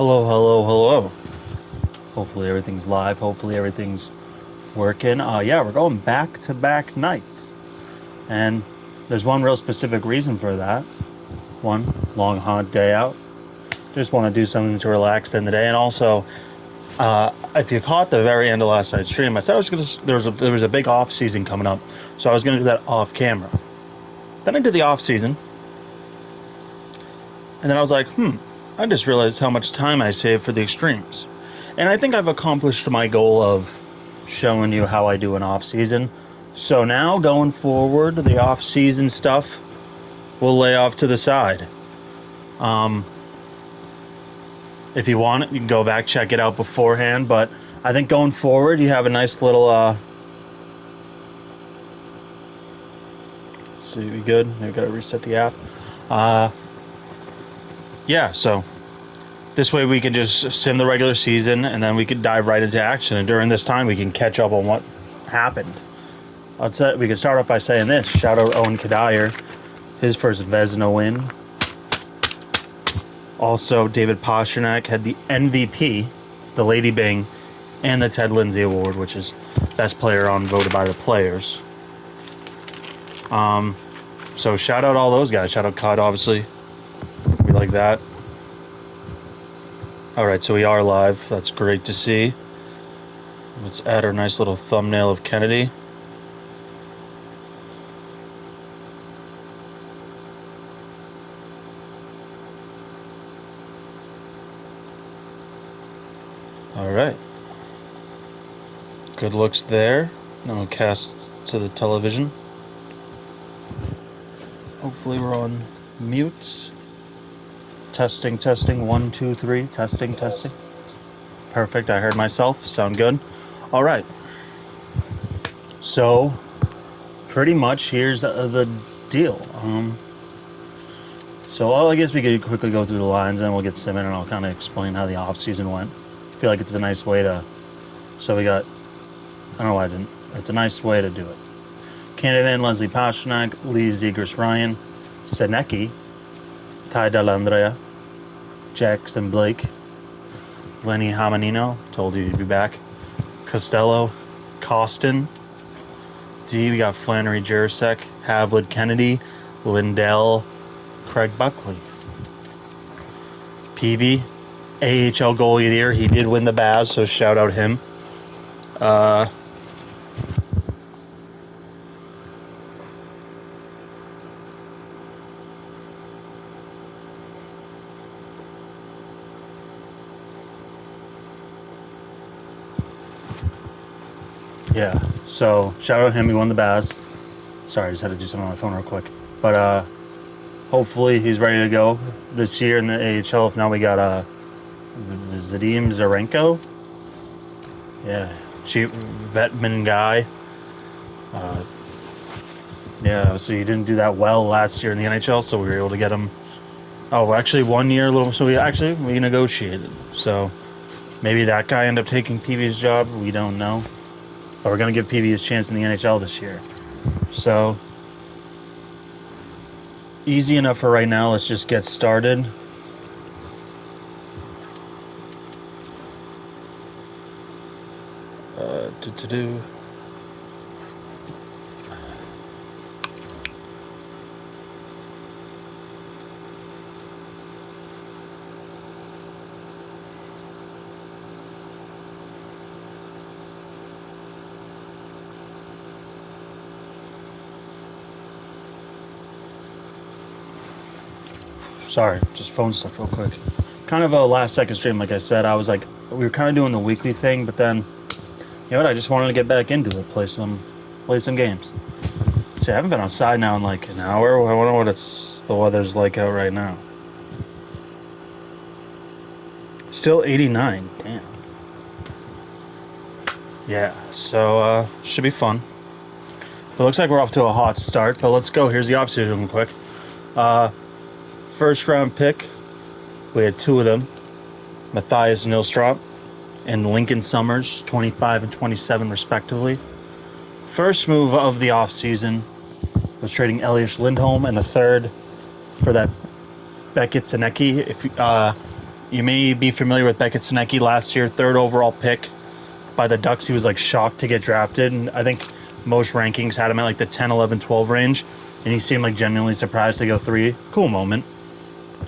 Hello, hello, hello. Hopefully everything's live. Hopefully everything's working. Yeah, we're going back-to-back nights. And there's one real specific reason for that. One, long hot day out. Just want to do something to relax in the day. And also, if you caught the very end of last night's stream, I said I was going to, there was a big off season coming up. So I was going to do that off camera. Then I did the off season. And then I was like, I just realized how much time I saved for the extremes. And I think I've accomplished my goal of showing you how I do an off season. So now going forward, the off season stuff will lay off to the side. If you want it, you can go back, check it out beforehand. But I think going forward, you have a nice little, let's see, we good? I've got to reset the app. Yeah, so this way we can just sim the regular season, and then we can dive right into action. And during this time, we can catch up on what happened. We can start off by saying this. Shout out Owen Kadir, his first Vezina win. Also, David Pasternak had the MVP, the Lady Bing, and the Ted Lindsay Award, which is best player on voted by the players. So shout out all those guys. Shout out Cod, obviously. We like that. Alright, so we are live. That's great to see. Let's add our nice little thumbnail of Kennedy. Alright. Good looks there. Now we'll cast to the television. Hopefully we're on mute. Testing, 1, 2, 3. Testing. Perfect, I heard myself. Sound good? Alright. So, pretty much here's the deal. I guess we could quickly go through the lines and we'll get simming and I'll kind of explain how the off season went. I feel like it's a nice way to... So we got... I don't know why I didn't. It's a nice way to do it. Candidate Leslie Pasternak, Lee Zegers Ryan, Senecki, Ty Dellandrea, Jackson Blake, Lenny Hamanino, told you he'd be back, Costello, Costin, D, we got Flannery Jurasek, Havlid Kennedy, Lindell, Craig Buckley. PB, AHL goalie of the year, he did win the Baz, so shout out him. Yeah, so shout out him, he won the Baz. Sorry, I just had to do something on my phone real quick. But hopefully he's ready to go this year in the AHL. If not, we got Zadim Zarenko. Yeah, cheap veteran guy. Yeah, so he didn't do that well last year in the NHL, so we were able to get him. Oh, actually 1 year, so we negotiated. So maybe that guy ended up taking PV's job. We don't know. But we're going to give PV his chance in the NHL this year. So, easy enough for right now. Let's just get started. Sorry, just phone stuff real quick. Kind of a last second stream, like I said. I was like, we were kind of doing the weekly thing, but then, you know what? I just wanted to get back into it, play some games. See, I haven't been outside now in like an hour. I wonder what the weather's like out right now. Still 89. Damn. Yeah, so should be fun. It looks like we're off to a hot start, but let's go. Here's the opposite real quick. First round pick, we had two of them, Matthias Nilstrop and Lincoln Summers, 25 and 27 respectively. First move of the offseason was trading Elias Lindholm, and the third for that Beckett Senecki. You may be familiar with Beckett Sinecki last year, 3rd overall pick by the Ducks. He was like shocked to get drafted, and I think most rankings had him at like the 10, 11, 12 range, and he seemed like genuinely surprised to go 3. Cool moment.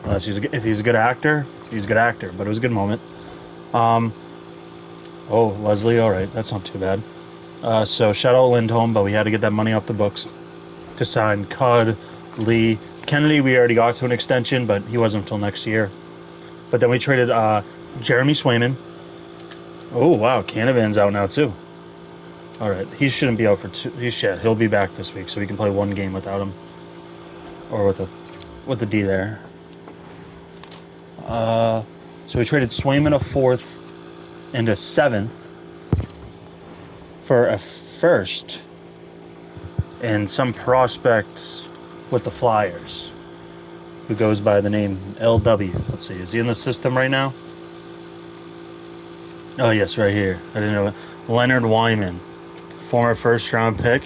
Unless if he's a good actor, he's a good actor, but it was a good moment. Oh, Leslie, all right, that's not too bad. So shout out Lindholm, but we had to get that money off the books to sign Cud, Lee. Kennedy, we already got to an extension, but he wasn't until next year. But then we traded Jeremy Swayman. Oh, wow, Canavan's out now, too. All right, he shouldn't be out for 2. He'll be back this week, so we can play 1 game without him. Or with the D there. So we traded Swayman a 4th and a 7th for a 1st and some prospects with the Flyers who goes by the name LW. Let's see, is he in the system right now? Oh, yes, right here. I didn't know it. Leonard Wyman, former 1st-round pick.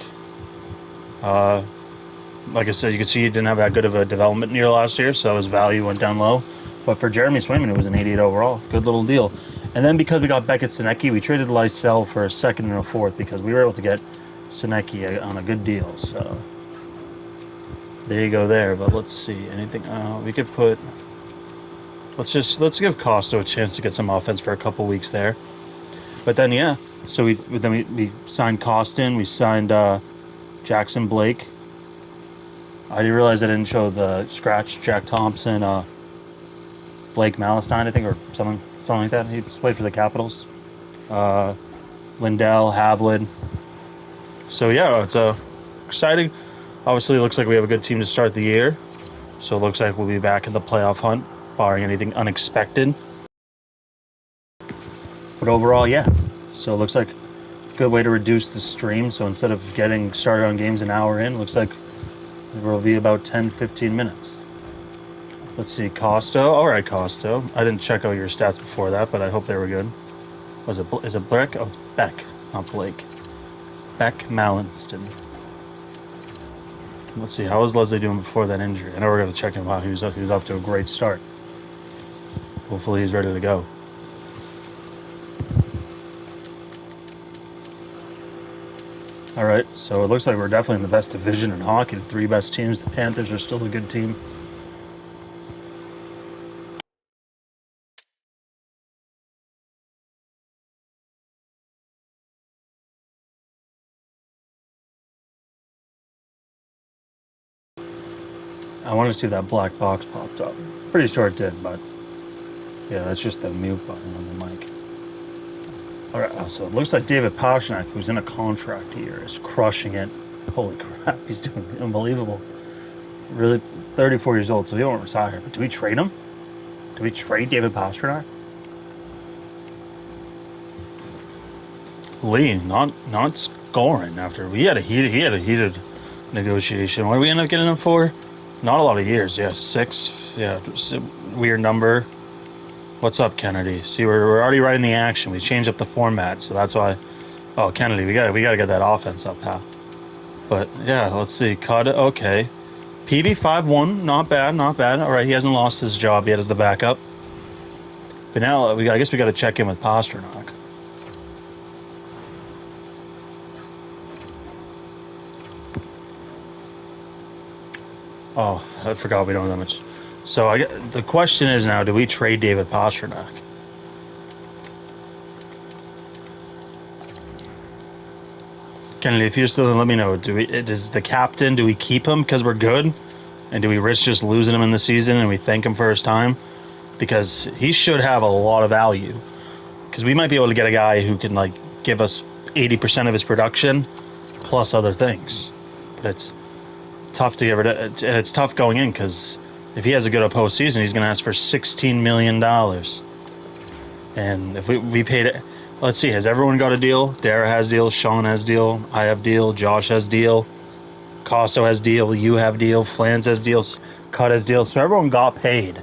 Like I said, you can see he didn't have that good of a development year last year, so his value went down low. But for Jeremy Swayman, it was an 88 overall. Good little deal. And then because we got Beckett Sinecki, we traded Lysell for a 2nd and a 4th because we were able to get Sinecki on a good deal. So there you go there. But let's see. Anything we could put... Let's give Costo a chance to get some offense for a couple weeks there. But then, yeah. So we signed Costin. We signed Jackson Blake. I didn't realize I didn't show the scratch Jack Thompson, Blake Malistine, I think, or something like that. He played for the Capitals. Lindell, Havlin. So yeah, it's exciting. Obviously, it looks like we have a good team to start the year. So it looks like we'll be back in the playoff hunt, barring anything unexpected. But overall, yeah. So it looks like a good way to reduce the stream. So instead of getting started on games an hour in, looks like it will be about 10-15 minutes. Let's see, Costo. All right, Costo. I didn't check out your stats before that, but I hope they were good. Is it Beck? Oh, it's Beck, not Blake. Beck Mallinston. Let's see, how was Leslie doing before that injury? I know we're going to check him out. He was off to a great start. Hopefully he's ready to go. All right, so it looks like we're definitely in the best division in hockey. The 3 best teams. The Panthers are still a good team. I wanted to see if that black box popped up. Pretty sure it did, but yeah, that's just the mute button on the mic. All right, so it looks like David Pastrnak, who's in a contract here, is crushing it. Holy crap, he's doing unbelievable. Really, 34 years old, so he won't retire. But do we trade him? Do we trade David Pastrnak? Lee, not scoring after he had a heated negotiation. What did we end up getting him for? Not a lot of years. Yeah, 6. Yeah, weird number. What's up, Kennedy? See, we're already right in the action. We changed up the format, so that's why. Oh, Kennedy, we gotta get that offense up, pal. But yeah, let's see. Cut it. Okay. PV 5-1, not bad. All right, he hasn't lost his job yet as the backup. But now I guess we got to check in with Pastrnak. Oh, I forgot we don't have that much. So the question is now, do we trade David Pastrnak? Kennedy, if you're still, let me know. Does the captain, do we keep him because we're good? And do we risk just losing him in the season and we thank him for his time? Because he should have a lot of value. Because we might be able to get a guy who can like give us 80% of his production plus other things. But it's tough to get rid of, and it's tough going in because if he has a good postseason, he's going to ask for $16 million. And if we paid it, let's see, has everyone got a deal? Dara has deal, Sean has deal, I have deal, Josh has deal, Costo has deal, you have deal, Flans has deals, Cut has deal. So everyone got paid.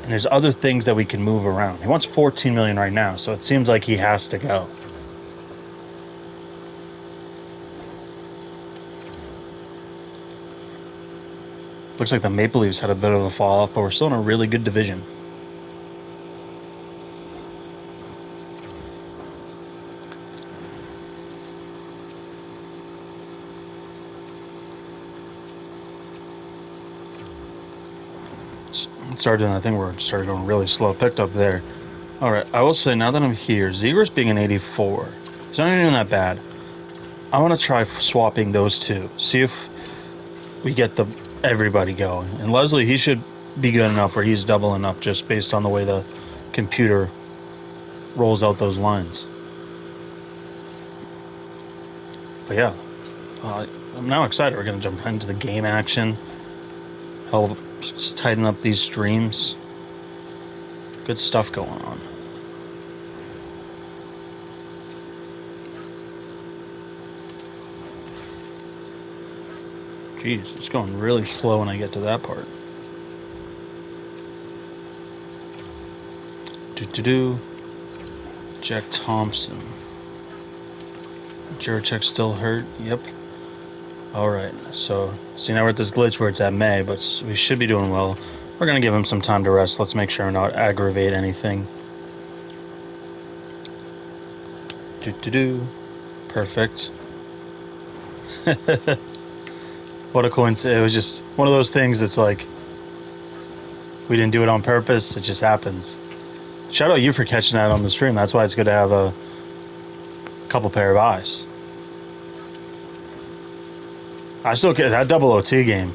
And there's other things that we can move around. He wants $14 million right now, so it seems like he has to go. Looks like the Maple Leafs had a bit of a fall off, but we're still in a really good division. Started doing that thing where it started going really slow. Picked up there. All right, I will say now that I'm here, Zegers being an 84, it's not even that bad. I want to try swapping those two. See if we get everybody going. And Leslie, he should be good enough where he's doubling up just based on the way the computer rolls out those lines. But yeah, I'm now excited. We're going to jump into the game action. Help just tighten up these streams. Good stuff going on. Jeez, it's going really slow when I get to that part. Jack Thompson. Juracek still hurt. Yep. Alright, so see now we're at this glitch where it's at May, but we should be doing well. We're going to give him some time to rest. Let's make sure we're not aggravate anything. Perfect. What a coincidence. It was just one of those things that's like, we didn't do it on purpose. It just happens. Shout out you for catching that on the stream. That's why it's good to have a couple pair of eyes. I still get that double OT game.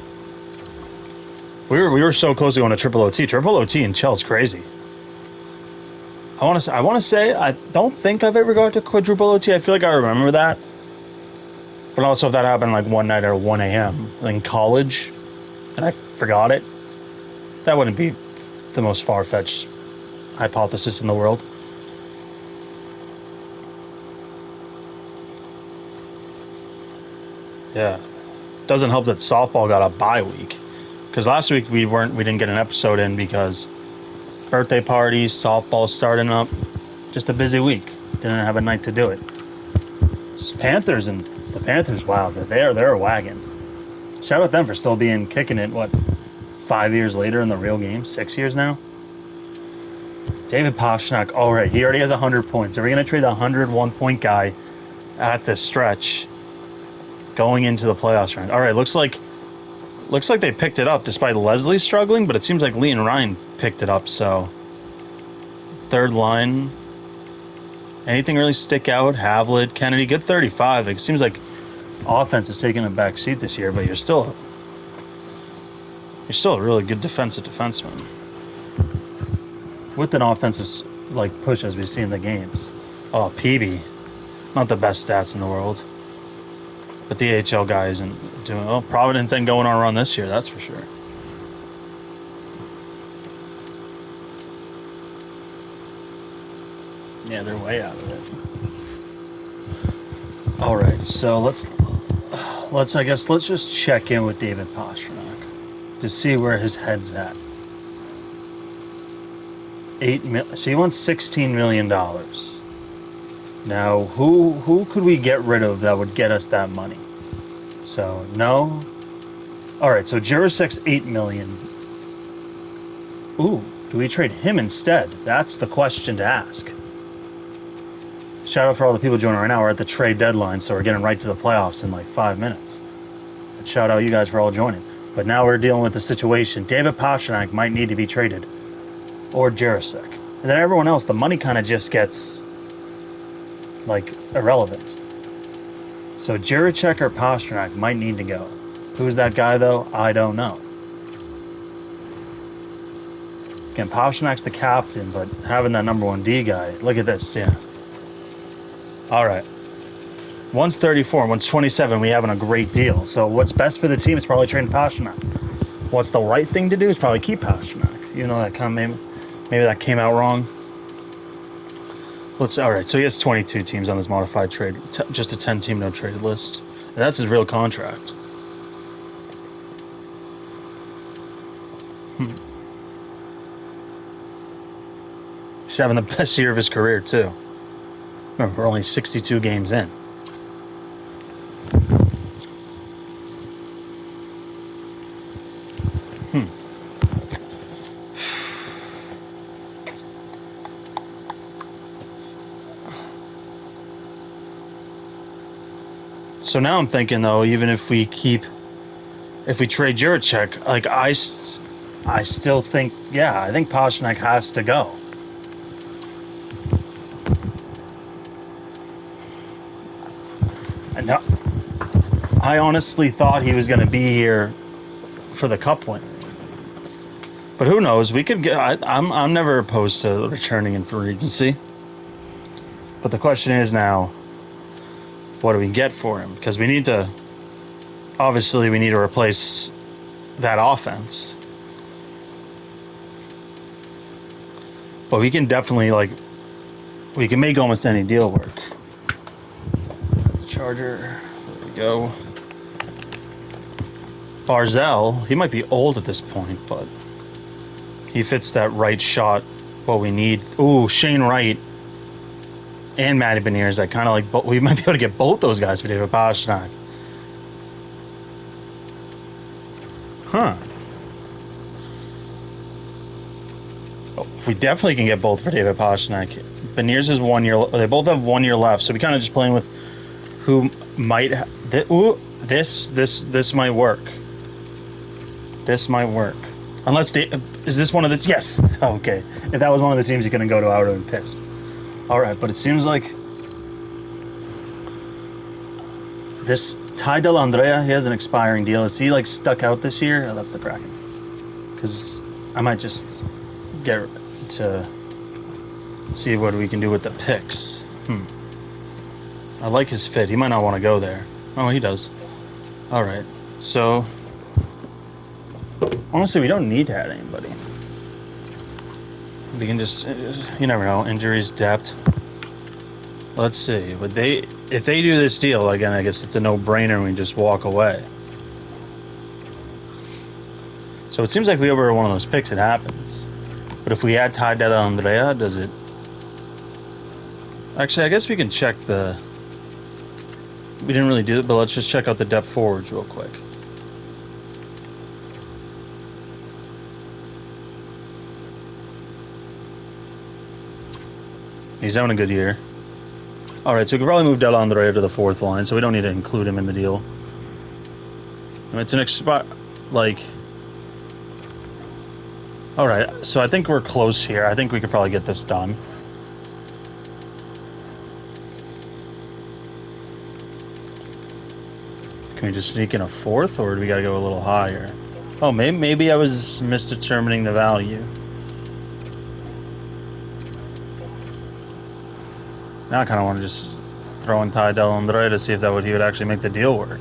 We were so close to going to triple OT. Triple OT in Chell's crazy. I want to say I don't think I've ever gone to quadruple OT. I feel like I remember that. But also if that happened like one night at 1 a.m. in college and I forgot it, that wouldn't be the most far-fetched hypothesis in the world. Yeah. Doesn't help that softball got a bye week. Because last week we didn't get an episode in because birthday parties, softball starting up, just a busy week. Didn't have a night to do it. The Panthers, wow, they're a wagon. Shout out them for still kicking it, 5 years later in the real game? 6 years now? David Pastrnak, alright, he already has 100 points. Are we going to trade the 101 point guy at this stretch going into the playoffs round? Alright, looks like they picked it up despite Leslie struggling, but it seems like Lee and Ryan picked it up, so third line. Anything really stick out? Havlet, Kennedy, good 35. It seems like offense is taking a back seat this year, but you're still a really good defenseman. With an offensive push as we see in the games. Oh, PB. Not the best stats in the world. But the AHL guy isn't doing well. Providence ain't going on a run this year, that's for sure. Yeah, they're way out of it. Alright, so let's just check in with David Pastrnak to see where his head's at. So he wants $16 million. Now, who could we get rid of that would get us that money? So, no. Alright, so Juracek's $8 million. Ooh, do we trade him instead? That's the question to ask. Shout out for all the people joining right now. We're at the trade deadline, so we're getting right to the playoffs in 5 minutes. But shout out you guys for all joining. But now we're dealing with the situation. David Pastrnak might need to be traded. Or Juracek. And then everyone else, the money kind of just gets irrelevant. So Juracek or Pastrnak might need to go. Who's that guy though? I don't know. Again, Pasternak's the captain, but having that number 1 D guy, look at this, yeah. Alright. One's 34, one's 27, we having a great deal. So what's best for the team is probably trading Pastrnak. What's the right thing to do is probably keep Pastrnak. Even though that maybe that came out wrong. Alright, so he has 22 teams on his modified trade. Just a 10-team no-traded list. And that's his real contract. He's having the best year of his career, too. Remember, we're only 62 games in. So now I'm thinking, though, even if we trade Juracek, like, I still think, yeah, I think Pasternak has to go. And I honestly thought he was going to be here for the cup win. But who knows? We could get. I'm never opposed to returning in free agency. But the question is now, what do we get for him? Because we need to. Obviously, we need to replace that offense. But we can definitely, like, we can make almost any deal work. Charger. There we go. Barzell, he might be old at this point, but he fits that right shot, what we need. Ooh, Shane Wright and Matty Beniers. I kind of like, we might be able to get both those guys for David Pasternak. Huh. Oh, we definitely can get both for David Pasternak. Beniers is 1 year. They both have 1 year left, so we kind of just playing with who might. Ooh, this might work. This might work. Unless is this one of the yes? Okay, if that was one of the teams you couldn't go to, I would have been pissed. All right, but it seems like this Ty Dellandrea, he has an expiring deal. Is he like stuck out this year? Oh, that's the Kraken. Because I might just get to see what we can do with the picks. I like his fit. He might not want to go there. Oh, he does. All right, so. Honestly, we don't need to add anybody. We can just, you never know, injuries, depth. Let's see. If they do this deal, again, I guess it's a no-brainer and we just walk away. So it seems like we over one of those picks, it happens. But if we add Ty Dellandrea, does it... Actually, I guess we can check the... We didn't really do it, but let's just check out the depth forwards real quick. He's having a good year. Alright, so we could probably move Dellandrea to the fourth line, so we don't need to include him in the deal. It's an like... Alright, so I think we're close here. I think we could probably get this done. Can we just sneak in a fourth, or do we gotta go a little higher? Oh, maybe I was misdetermining the value. Now I kind of want to just throw in Ty Dellandrea to see if he would actually make the deal work.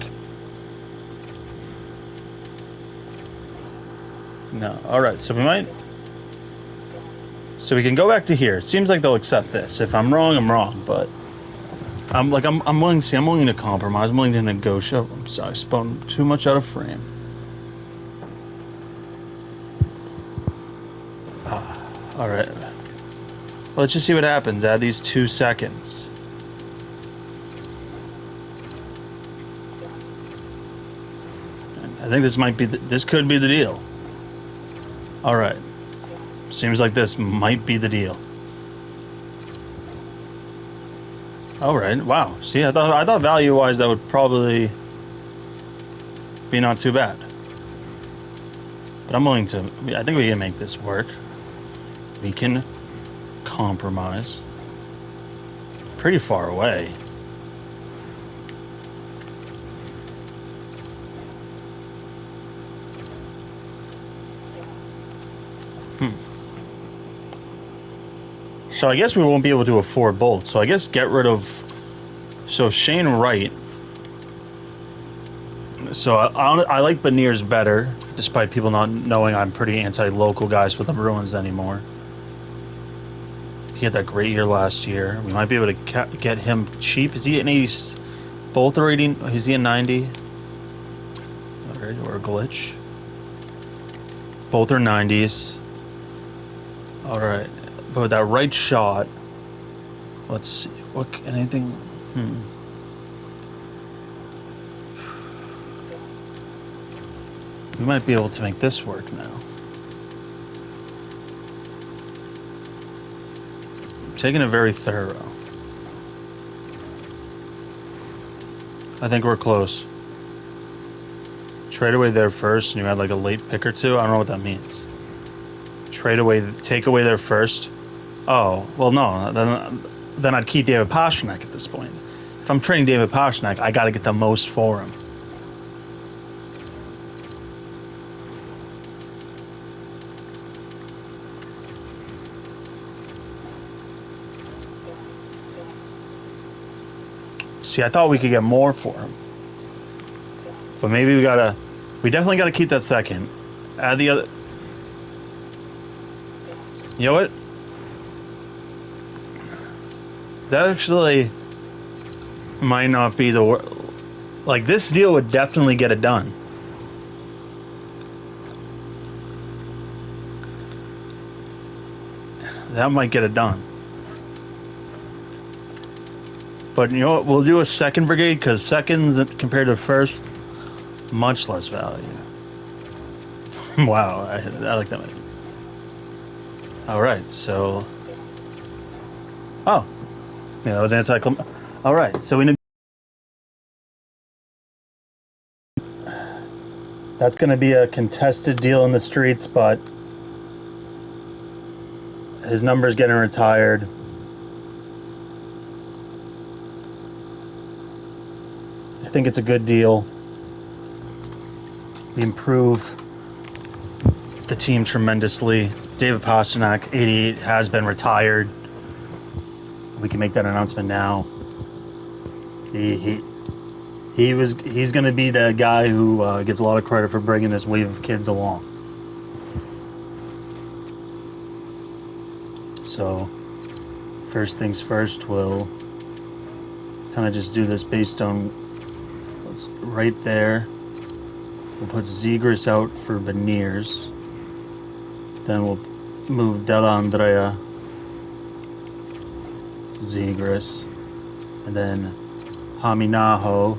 No. Alright, so we might... So we can go back to here. It seems like they'll accept this. If I'm wrong, I'm wrong, but... I'm willing to see. I'm willing to compromise. I'm willing to negotiate. I'm sorry, I spun too much out of frame. Alright. Let's just see what happens. Add these 2 seconds. I think this might be this could be the deal. All right. Seems like this might be the deal. All right. Wow. See, I thought value-wise that would probably be not too bad. But I'm willing to. I think we can make this work. We can compromise. Pretty far away. So I guess we won't be able to afford both. So I guess get rid of... So Shane Wright. So I like Beniers better, despite people not knowing I'm pretty anti-local guys for the Bruins anymore. He had that great year last year. We might be able to get him cheap. Is he an 80? Both are 80. Is he a 90? Alright, or a glitch. Both are 90s. Alright. But with that right shot, let's see. What, anything? We might be able to make this work now. I'm taking it very thorough. I think we're close. Trade away there first, and you had like a late pick or two. I don't know what that means. Take away their first. Oh, well, no. Then I'd keep David Pastrnak at this point. If I'm trading David Pastrnak, I got to get the most for him. See, I thought we could get more for him. But maybe we definitely gotta keep that second. Add the other. You know what? That actually might not be the worst. Like, this deal would definitely get it done. That might get it done. But you know what? We'll do a second brigade, because seconds compared to first, much less value. Wow, I like that. Alright, so... Oh. Yeah, that was anti-climactic. Alright, so we need... That's going to be a contested deal in the streets, but... his number's getting retired. I think it's a good deal. We improve the team tremendously. David Pastrnak, 88, has been retired. We can make that announcement now. He's going to be the guy who gets a lot of credit for bringing this wave of kids along. So, first things first, we'll kind of just do this based on what's right there. We'll put Zegras out for Veneers. Then we'll move Della Andrea, Zegras, and then Haminaho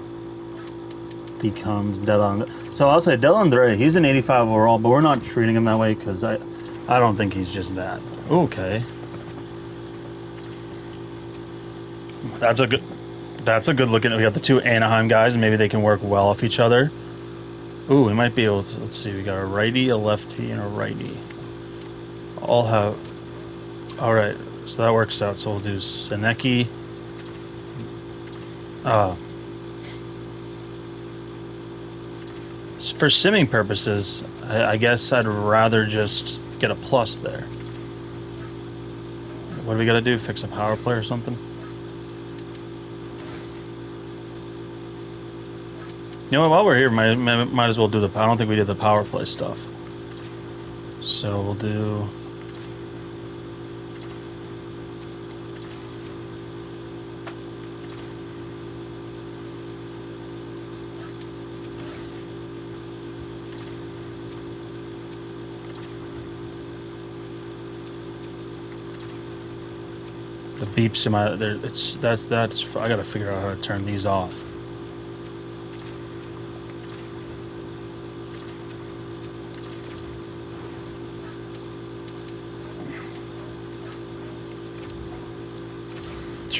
becomes Della Andrea. So I'll say Della Andrea, he's an 85 overall, but we're not treating him that way because I don't think he's just that. Okay. That's a good looking. We got the two Anaheim guys, and maybe they can work well off each other. Ooh, we might be able to. Let's see. We got a righty, a lefty, and a righty. All have. All right, so that works out. So we'll do Senecki. For simming purposes, I guess I'd rather just get a plus there. What do we got to do? Fix a power play or something? You know what, while we're here, might as well do I don't think we did the power play stuff. So we'll do... the beeps in my... That's I gotta figure out how to turn these off.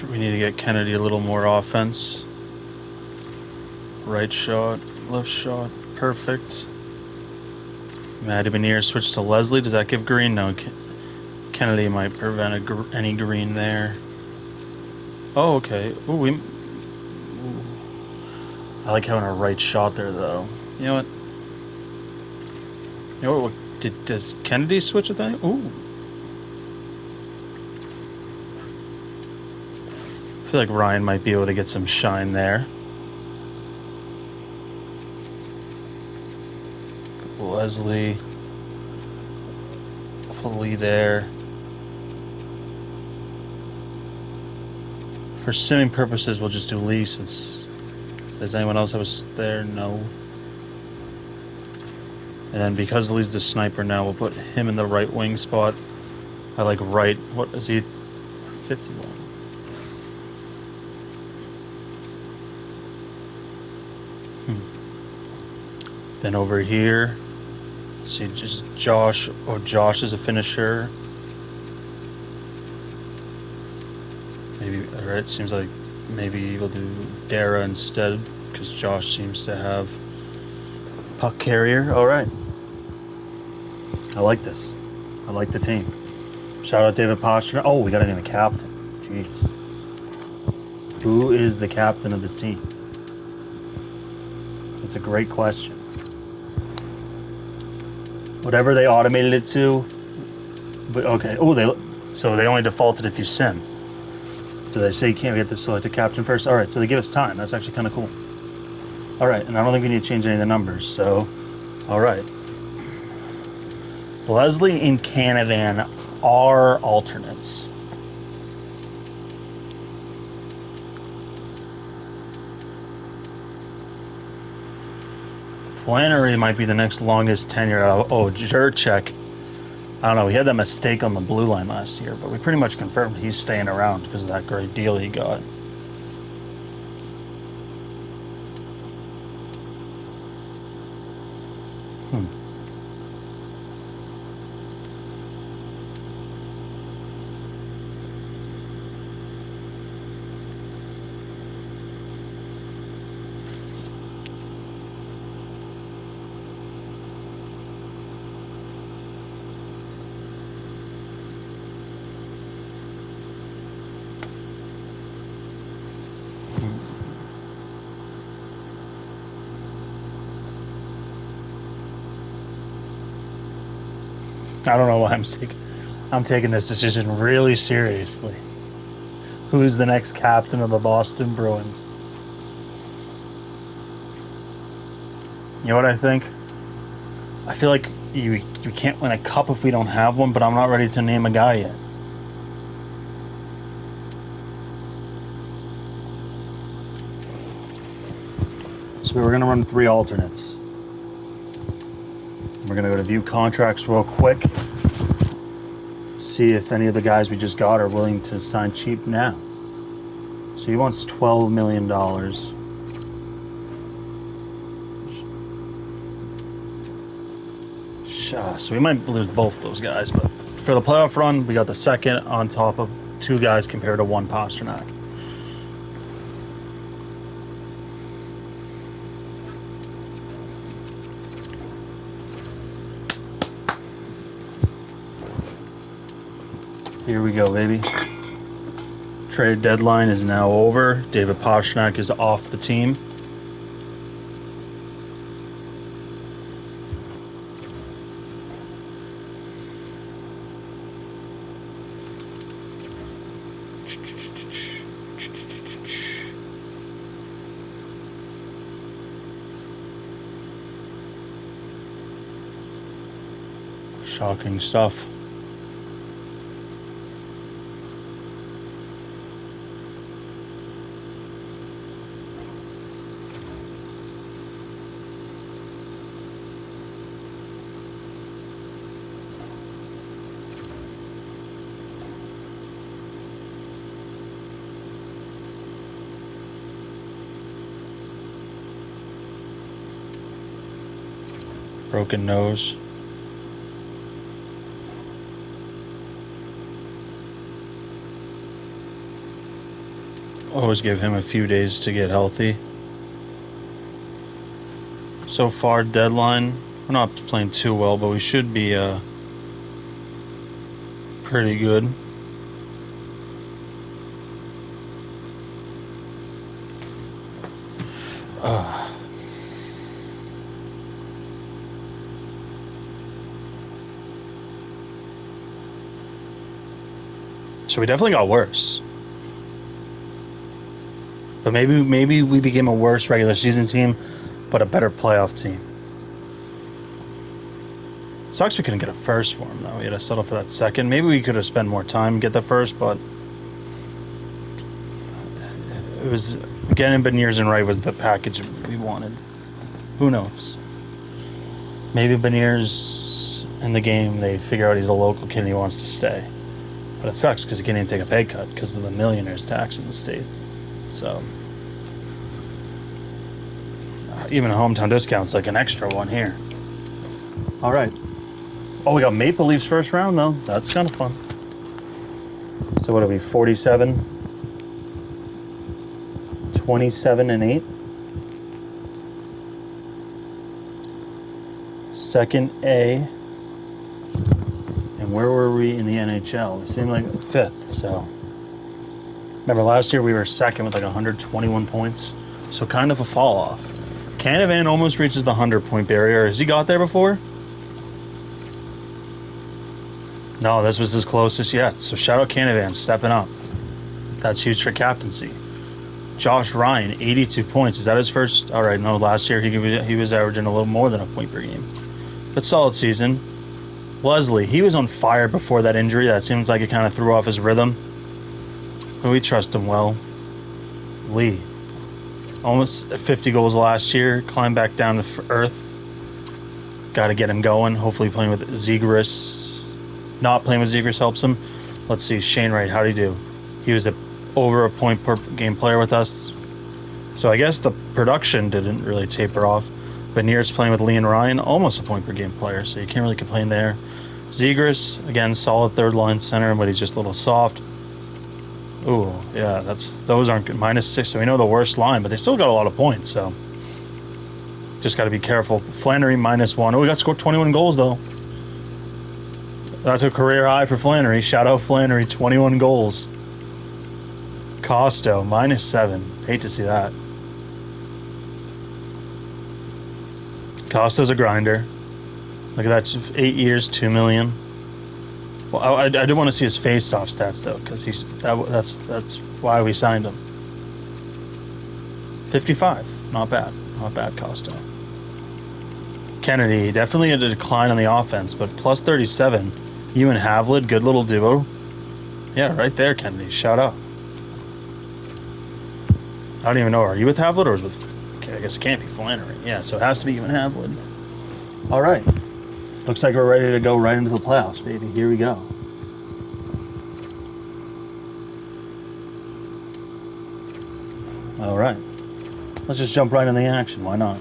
We need to get Kennedy a little more offense. Right shot, left shot, perfect. Matty Benier switch to Leslie. Does that give green? No. Kennedy might prevent any green there. Oh, okay. Ooh, I like having a right shot there, though. You know what? You know what? Does Kennedy switch with that? Ooh. I feel like Ryan might be able to get some shine there. Leslie. Put Lee there. For simming purposes, we'll just do Lee since... Does anyone else that was there? No. And then because Lee's the sniper now, we'll put him in the right wing spot. I like right... What is he? 51. Then over here, see, just Josh. Oh, Josh is a finisher. Maybe, alright, seems like maybe we'll do Dara instead, because Josh seems to have puck carrier. All right. I like this. I like the team. Shout out David Pastrnak. Oh, we got to name a captain. Jeez. Who is the captain of this team? That's a great question. Whatever they automated it to. But okay. Oh, so they only defaulted if you sim. So they say you can't get the selected captain first. All right. So they give us time. That's actually kind of cool. All right. And I don't think we need to change any of the numbers. So, all right. Leslie and Canavan are alternates. Flannery might be the next longest tenure. Oh, Jurczyk. I don't know. He had that mistake on the blue line last year, but we pretty much confirmed he's staying around because of that great deal he got. I don't know why I'm taking this decision really seriously. Who's the next captain of the Boston Bruins? You know what I think? I feel like you can't win a cup if we don't have one, but I'm not ready to name a guy yet. So we're going to run 3 alternates. We're going to go to view contracts real quick. See if any of the guys we just got are willing to sign cheap now. So he wants $12 million. So we might lose both those guys, but for the playoff run, we got the second on top of 2 guys compared to 1 Pastrnak. Here we go, baby. Trade deadline is now over. David Pastrnak is off the team. Shocking stuff. Broken nose. Always give him a few days to get healthy. So far, deadline, we're not playing too well, but we should be pretty good. So we definitely got worse. But maybe we became a worse regular season team, but a better playoff team. Sucks we couldn't get a first for him, though. We had to settle for that second. Maybe we could have spent more time and get the first, but it was getting Beniers and Wright was the package we wanted. Who knows? Maybe Beniers in the game, they figure out he's a local kid and he wants to stay. But it sucks because he can't even take a pay cut because of the millionaire's tax in the state. So even a hometown discount's like an extra one here. All right. Oh, we got Maple Leafs first round though. That's kind of fun. So what are we? 47, 27, and 8. Second A. And where were we in the NHL? We seemed like 5th, so. Remember last year we were 2nd with like 121 points. So kind of a fall off. Canavan almost reaches the 100-point barrier. Has he got there before? No, this was his closest yet. So shout out Canavan, stepping up. That's huge for captaincy. Josh Ryan, 82 points. Is that his first? All right, no, last year he was averaging a little more than a point per game. But solid season. Leslie, he was on fire before that injury. That seems like it kind of threw off his rhythm. But we trust him well. Lee, almost 50 goals last year. Climbed back down to earth. Got to get him going. Hopefully playing with Zegras. Not playing with Zegras helps him. Let's see, Shane Wright, how'd he do? He was over a point per game player with us. So I guess the production didn't really taper off. But Near's playing with Lee and Ryan, almost a point per game player, so you can't really complain there. Zegras, again, solid third line center, but he's just a little soft. Ooh, yeah, those aren't good. -6, so we know the worst line, but they still got a lot of points, so just got to be careful. Flannery, -1. Oh, we got scored 21 goals, though. That's a career high for Flannery. Shout out Flannery, 21 goals. Costo, -7. Hate to see that. Costo's a grinder. Look at that, 8 years, $2 million. Well, I do want to see his face-off stats though, because that's why we signed him. 55, not bad, Costo. Kennedy, definitely a decline on the offense, but plus 37. You and Havlid, good little duo. Yeah, right there, Kennedy. Shout out. I don't even know. Are you with Havlid or is with? Okay, I guess it can't be Flannery. Yeah, so it has to be you and Havlid. All right. Looks like we're ready to go right into the playoffs, baby. Here we go. All right. Let's just jump right in the action. Why not?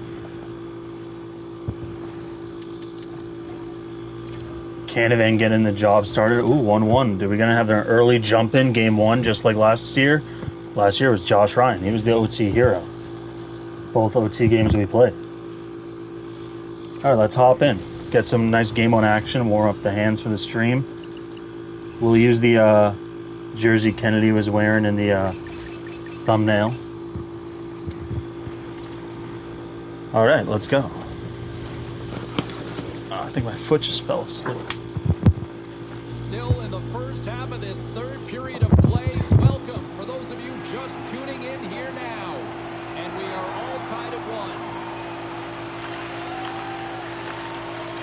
Canavan getting the job started. Ooh, 1-1. Are we going to have an early jump in game 1 just like last year? Last year was Josh Ryan. He was the OT hero. Both OT games we played. All right, let's hop in. Get some nice game on action, warm up the hands for the stream. We'll use the jersey Kennedy was wearing in the thumbnail. All right, let's go. I think my foot just fell asleep. Still in the first half of this third period of play. Welcome for those of you just tuning in here now. And we are all tied at 1.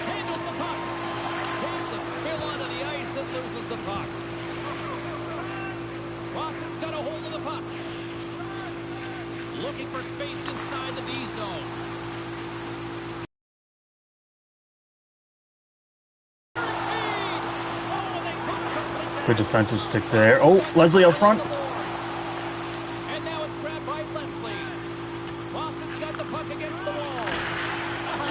Handles the puck. Takes a spill onto the ice and loses the puck. Boston's got a hold of the puck. Looking for space inside the D zone. Good defensive stick there. Oh, Leslie up front. And now it's grabbed by Leslie. Boston's got the puck against the wall.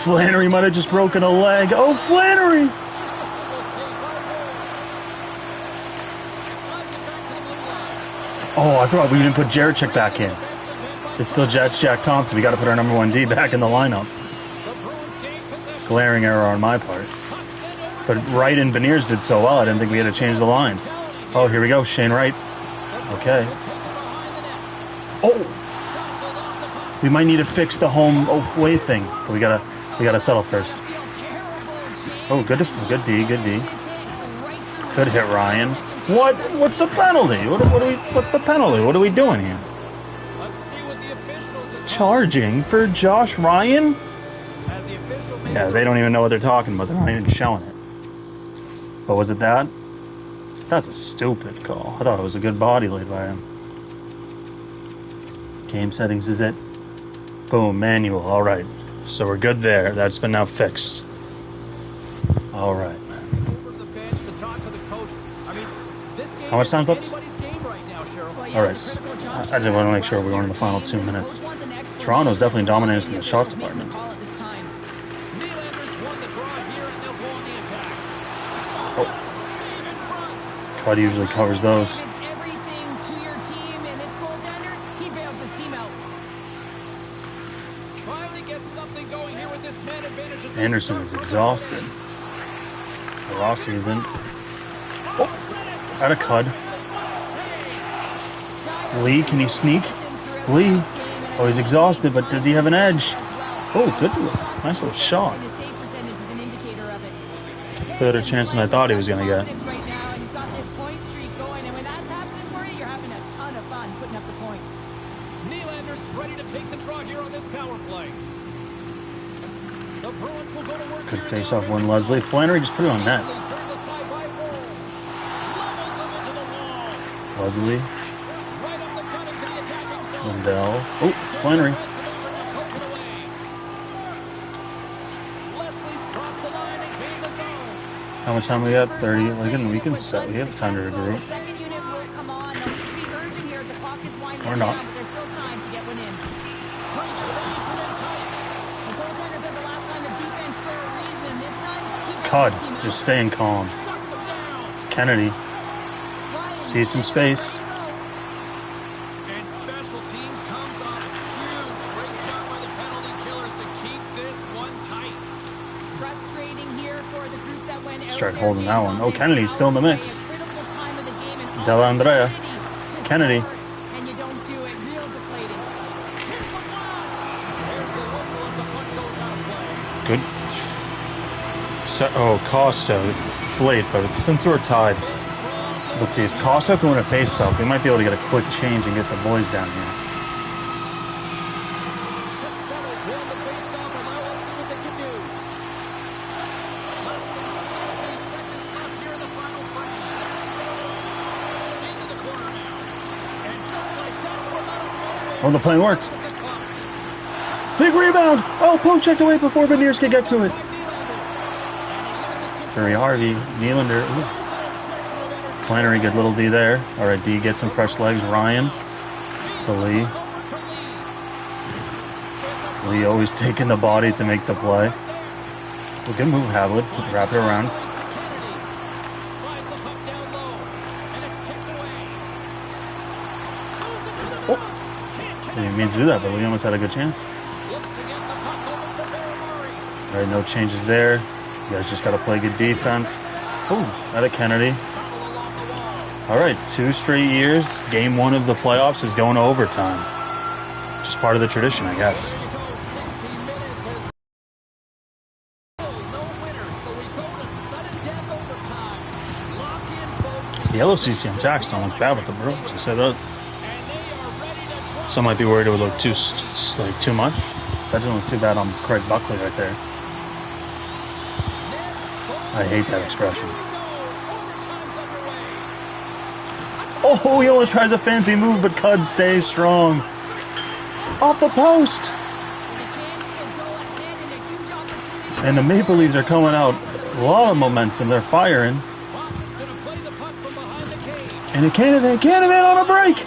Flannery might have just broken a leg. Oh, Flannery! Just a simple save by Ward. Slides it back to the blue line. Oh, I thought we didn't put Jarechek back in. It's still Jack Thompson. We got to put our number 1 D back in the lineup. The Bruins gain possession. Glaring error on my part. But Wright and Beniers did so well, I didn't think we had to change the lines. Oh, here we go, Shane Wright. Okay. Oh! We might need to fix the home away thing. But we gotta settle first. Oh, good D. Could hit Ryan. What's the penalty? What's the penalty? What are we doing here? Charging for Josh Ryan? Yeah, they don't even know what they're talking about. They're not even showing it. But was it that? That's a stupid call. I thought it was a good body laid by him. Game settings is it. Boom, manual. All right. So we're good there. That's been now fixed. All right. How much time's left? All right. I just want to make sure we're going in the final 2 minutes. Toronto's definitely dominating in the shot department. Cud usually covers those. Anderson is exhausted. Rossi isn't. Oh, out of Cud. Lee, can he sneak? Lee. Oh, he's exhausted, but does he have an edge? Oh, good. Nice little shot. Better chance than I thought he was going to get. Good face-off win, Leslie. Flannery just put it on net. Leslie. Lindell. Oh, Flannery. How much time we got? 30. We can set. We have time to regroup. Or not. Cud, just staying calm. Kennedy sees some space. And special teams comes up huge. Great job by the penalty killers to keep this one tight. Frustrating here for the group that went out. Start holding that one. Oh, Kennedy's still in the mix. Della Andrea. Kennedy. And you don't do it. Real deflating. Here's the blast. There's the whistle as the puck goes out of play. Good. Oh, Costa. It's late, but since we're tied, let's see if Costa can win a face-off. We might be able to get a quick change and get the boys down here. Costello's won the face-off, and now let's see what they can do. Less than 60 seconds left here in the final frame. Into the corner now. And just like that, from out of nowhere. Oh, the play worked. Big rebound. Oh, poke checked away before Beniers could get to it. Curry Harvey, Nylander. Ooh. Flannery, good little D there. All right, D gets some fresh legs. Ryan to Lee. Lee always taking the body to make the play. Well, good move, Havlet. Wrap it around. Oh. Didn't mean to do that, but we almost had a good chance. All right, no changes there. You guys just got to play good defense. Oh, out of Kennedy. All right, 2 straight years. Game 1 of the playoffs is going to overtime. Just part of the tradition, I guess. The yellow CCM tax don't look bad with the Bruins. You said that. Some might be worried it would look too much. That doesn't look too bad on Craig Buckley right there. I hate that expression. Oh, he almost tries a fancy move, but Cud stays strong. Off the post. And the Maple Leafs are coming out. A lot of momentum. They're firing. And Canavan on a break.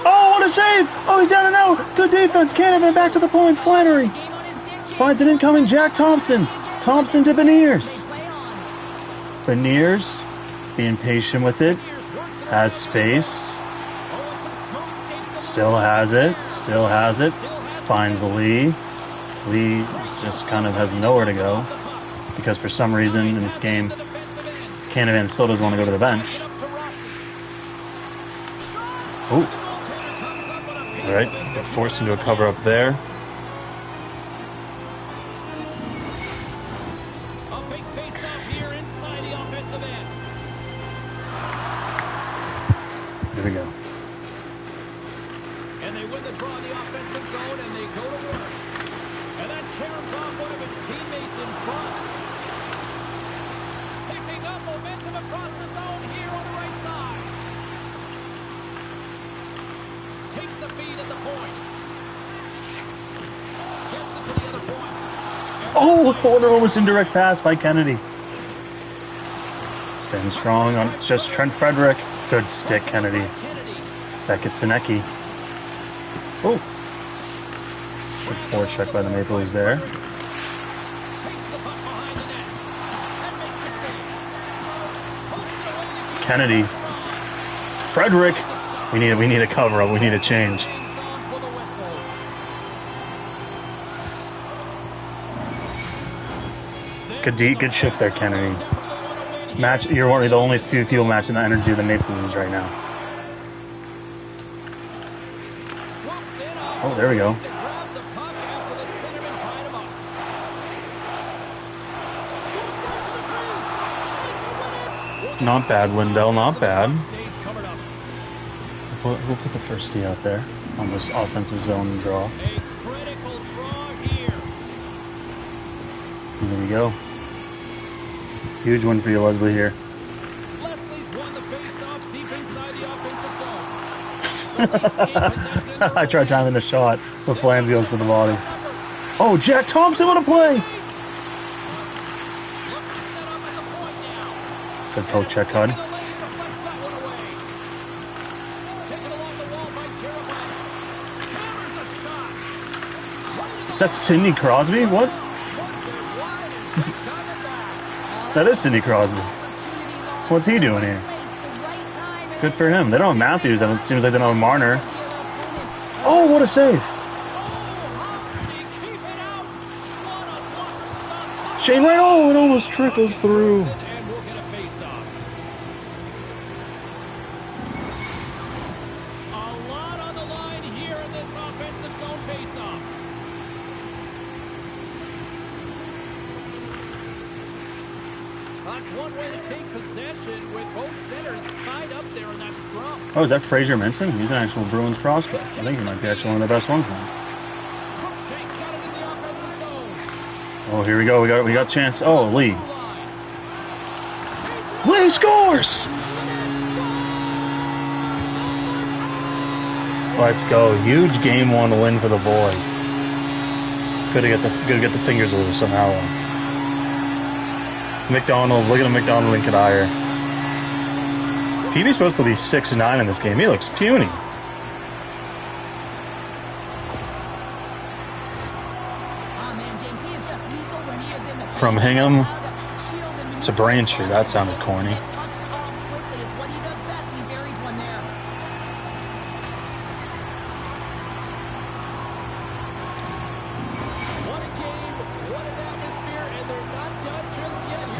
Oh, what a save. Oh, he's down and out. Good defense. Canavan back to the point. Flannery finds an incoming Jack Thompson. Thompson to Beniers. Beniers being patient with it. Has space. Still has it. Finds Lee. Lee just kind of has nowhere to go. Because for some reason in this game, Canavan still doesn't want to go to the bench. Oh. Alright, got forced into a cover up there. Here we go. And they win the draw in the offensive zone, and they go to work. And that caroms off one of his teammates in front. Picking up momentum across the zone here on the right side. Takes the feed at the point. Gets it to the other point. Oh, an almost indirect pass by Kennedy. Staying strong on it's just Trent Frederick. Good stick, Kennedy. Back at Sinecki. Oh. Good forecheck by the Maple Leafs there. Kennedy. Frederick. We need a cover up. We need a change. Good shift there, Kennedy. Match. You're one of the only few people matching the energy of the Maple Leafs right now. Oh, there we go. Not bad, Lindell. Not bad. We'll put the first tee out there on this offensive zone draw. A critical draw here. And there we go. Huge win for you, Leslie, here. Leslie's won the face-off deep inside the offensive zone. I tried timing the shot, but Flam goes for the body. Oh, Jack Thompson, what a play! Good poke check, Hud. Is that Sidney Crosby? What? That is Sidney Crosby. What's he doing here? Good for him. They don't have Matthews, and it seems like they don't have Marner. Oh, what a save! Shane Wright, oh, it almost trickles through. That's one way to take possession with both centers tied up there in that scrum. Oh, is that Fraser Minson? He's an actual Bruins prospect. I think he might be actually one of the best ones now. Crookshank's got it in the offensive zone. Oh, here we go. We got chance. Oh, Lee. Lee scores! Let's go. Huge game one win for the boys. Good to get the fingers loose somehow. McDonald, look at McDonald and Kadire. PB's supposed to be 6'9" in this game. He looks puny. From Hingham to Braintree, that sounded corny.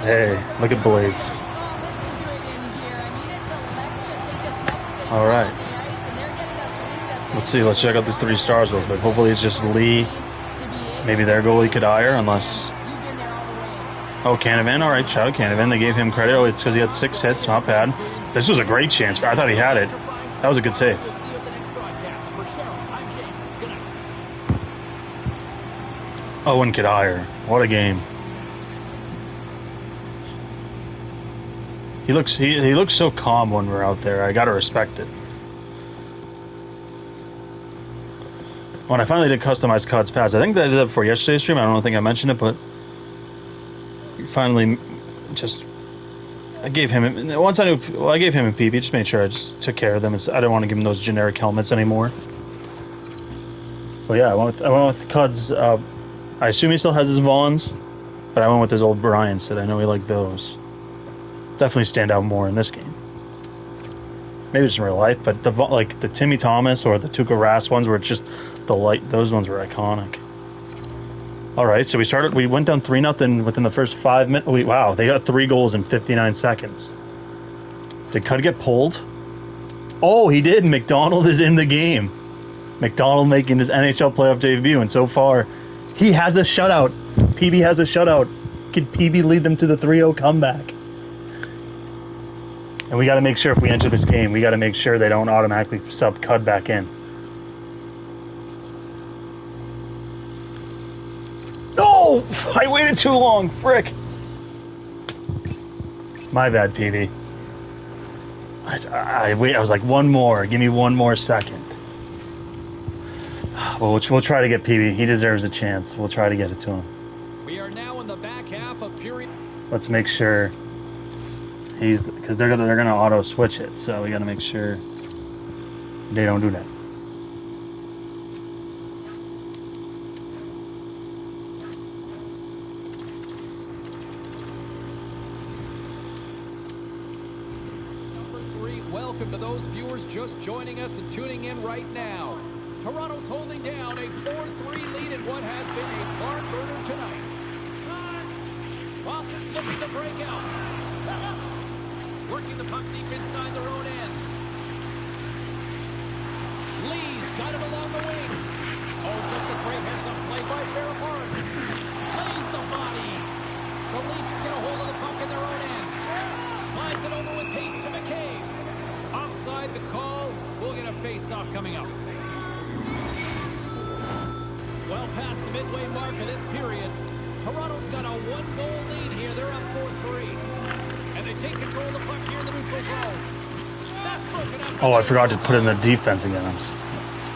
Hey, look at Blades. All right. Let's see. Let's check out the 3 stars real quick. Hopefully it's just Lee. Maybe their goalie Kadire, unless... Oh, Canavan. All right, shout out Canavan. They gave him credit. Oh, it's because he had 6 hits. Not bad. This was a great chance. I thought he had it. That was a good save. Oh, and Kadire. What a game. He looks so calm when we're out there. I gotta respect it. When I finally did customize Cod's pads, I think that I did that before yesterday's stream. I don't think I mentioned it, but finally, I gave him a PB. Just made sure I just took care of them. I didn't want to give him those generic helmets anymore. But yeah, I went with Cod's. I assume he still has his Vaughns, but I went with his old Bryants. I know he liked those. Definitely stand out more in this game. Maybe just in real life, but the Timmy Thomas or the Tuukka Rask ones were just those ones were iconic. All right, so we went down 3-0 within the first 5 minutes. Wow, they got 3 goals in 59 seconds. Did Cud get pulled? Oh, he did. McDonald is in the game. McDonald making his NHL playoff debut, and so far, he has a shutout. PB has a shutout. Could PB lead them to the 3-0 comeback? And we got to make sure if we enter this game, we got to make sure they don't automatically sub Cud back in. No! I waited too long. Frick. My bad, PB. I was like, one more. Give me 1 more second. Well, we'll try to get PB. He deserves a chance. We'll try to get it to him. We are now in the back half of period. Let's make sure because they're gonna auto switch it. So we got to make sure they don't do that. Welcome to those viewers just joining us and tuning in right now. Toronto's holding down a 4-3 lead in what has been a barn burner tonight. Boston's looking to break out. Working the puck deep inside their own end. Lee's got it along the wing. Oh, just a great heads-up play by Fairmont. Lays the body. The Leafs get a hold of the puck in their own end. Slides it over with pace to McCabe. Offside the call. We'll get a face-off coming up. Well past the midway mark of this period. Toronto's got a one-goal lead here. They're up 4-3. And they take control of the puck here in the neutral zone. That's broken up. Oh, I forgot to put in the defense again.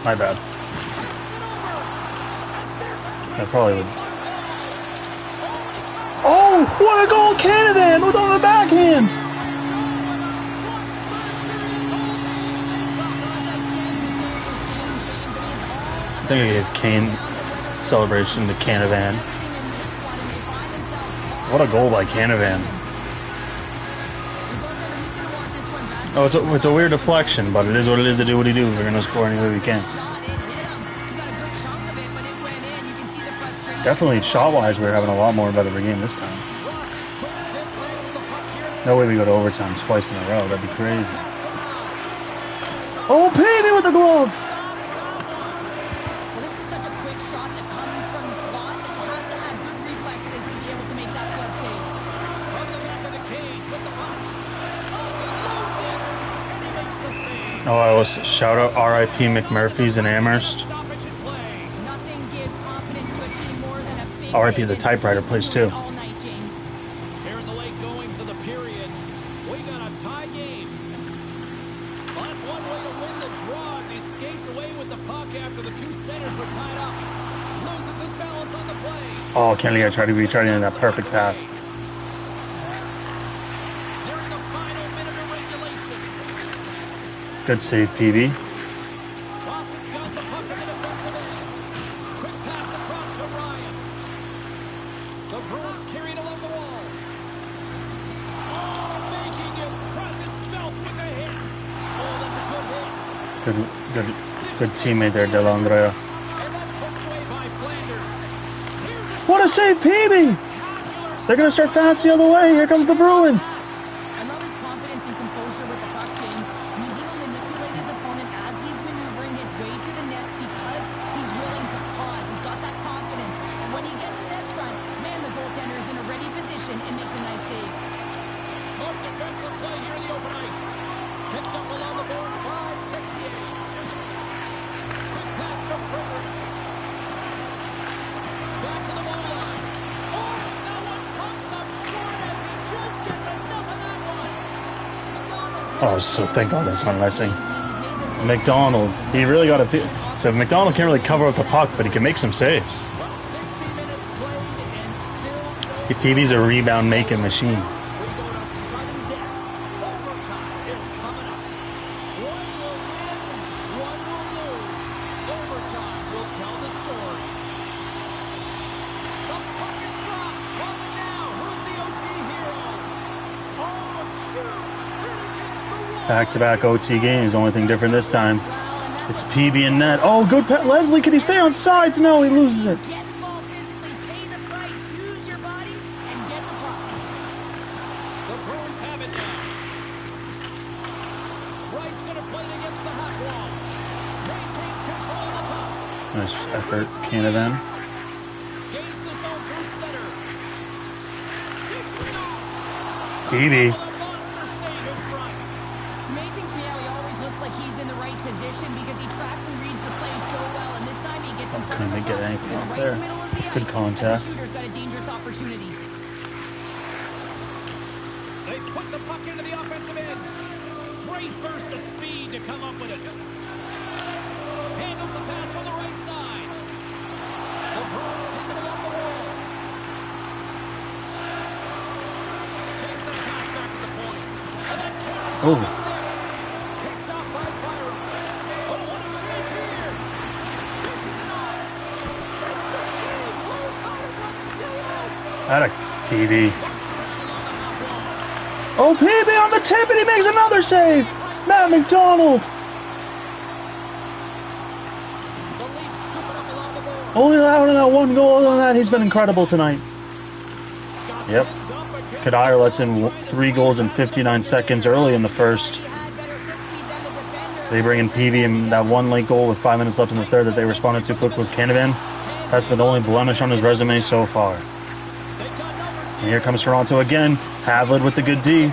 My bad. I probably would. Oh, what a goal, Canada with on the backhand! I think I gave Kane celebration to Canavan. What a goal by Canavan. Oh, it's a weird deflection, but it is what it is to do what he do. We're going to score any way we can. Definitely shot-wise, we're having a lot more better of a game this time. No way we go to overtime twice in a row. That'd be crazy. Oh, Petey with the glove! Well, this is such a quick shot that comes from the spot. You have to have good reflexes to be able to make that glove save. From the back of the cage with the puck. Loads it, and he makes the save. Oh, I was shout out R.I.P. McMurphy's in Amherst. Stoppage in play. Nothing gives confidence to a team more than a big R.I.P. save the and typewriter plays too. all night, James. Here in the late goings of the period, we got a tie game. Well, that's one way to win the draw as he skates away with the puck after the two centers were tied up. Loses his balance on the play. Oh, Kennedy, I tried to retry in that perfect pass. Nearing the final minute of regulation. Good save, PB. Boston's got the puck in the defensive end. Quick pass across to Ryan. The Bruins carry it along the wall. Oh, making his presence felt with a hit. Oh, that's a good hit. Good teammate there, Delandrea. And that's pushed away by Flanders. Here's a What a save, PB! spectacular They're gonna start fast the other way. Here comes the Bruins. I love his confidence and composure with the puck, James. I mean, he will manipulate his opponent as he's maneuvering his way to the net because he's willing to pause. He's got that confidence. And when he gets net front, man, the goaltender is in a ready position and makes a nice save. smart defensive play here in the open ice. Picked up along the boards by Texier. Quick pass to Frederick. Back to the goal line. Oh, that one pumps up short as he just gets enough of that one. Oh, so thank God that's not messing. McDonald, he really got to. So McDonald can't really cover up the puck, but he can make some saves. Well, 60 minutes played and still no. PB's a rebound making machine. We go to sudden death. Overtime is coming up. One will win, one will lose. Overtime will tell the story. The puck is dropped. Well, and now, who's the OT hero? Oh, huge hit against the wall. Back-to-back OT games. Only thing different this time. It's PB and net. Oh, good. Leslie, can he stay on sides? No, he loses it. Get involved physically, pay the price, use your body, and get the puck. The Bruins have it now. Wright's going to play it against the half wall. Maintains control of the puck. Nice effort, Canavan. Gains the zone through center. Dishes it off. PB. A monster save in front. It's amazing to me how he always looks like he's in the right position because he tracks and reads the play so well, and this time he gets in front of the Couldn't get puck. anything It's off right there. in the middle of the Good ice, contact. and the shooter's got a dangerous opportunity. They put the puck into the offensive end. Great burst of speed to come up with it. Handles the pass from the right side. The Bruins take it along the wall. Takes the pass back to the point. And then carries Oh. off the stick. Picked off by Byron. Oh, what a chase here. Dishes it off. It's the save. Oh, Ryder got stayed out. Atta PB. Oh, PB on the tip, and he makes another save. Matt McDonald. The Leafs scoop it up along the board. Only allowed in that one goal. Other than that, he's been incredible tonight. Got Yep. Kadire lets in 3 goals in 59 seconds early in the first. They bring in Peavy and that 1 late goal with 5 minutes left in the third that they responded to quick with Canavan. That's been the only blemish on his resume so far. And here comes Toronto again. Havlid with the good D.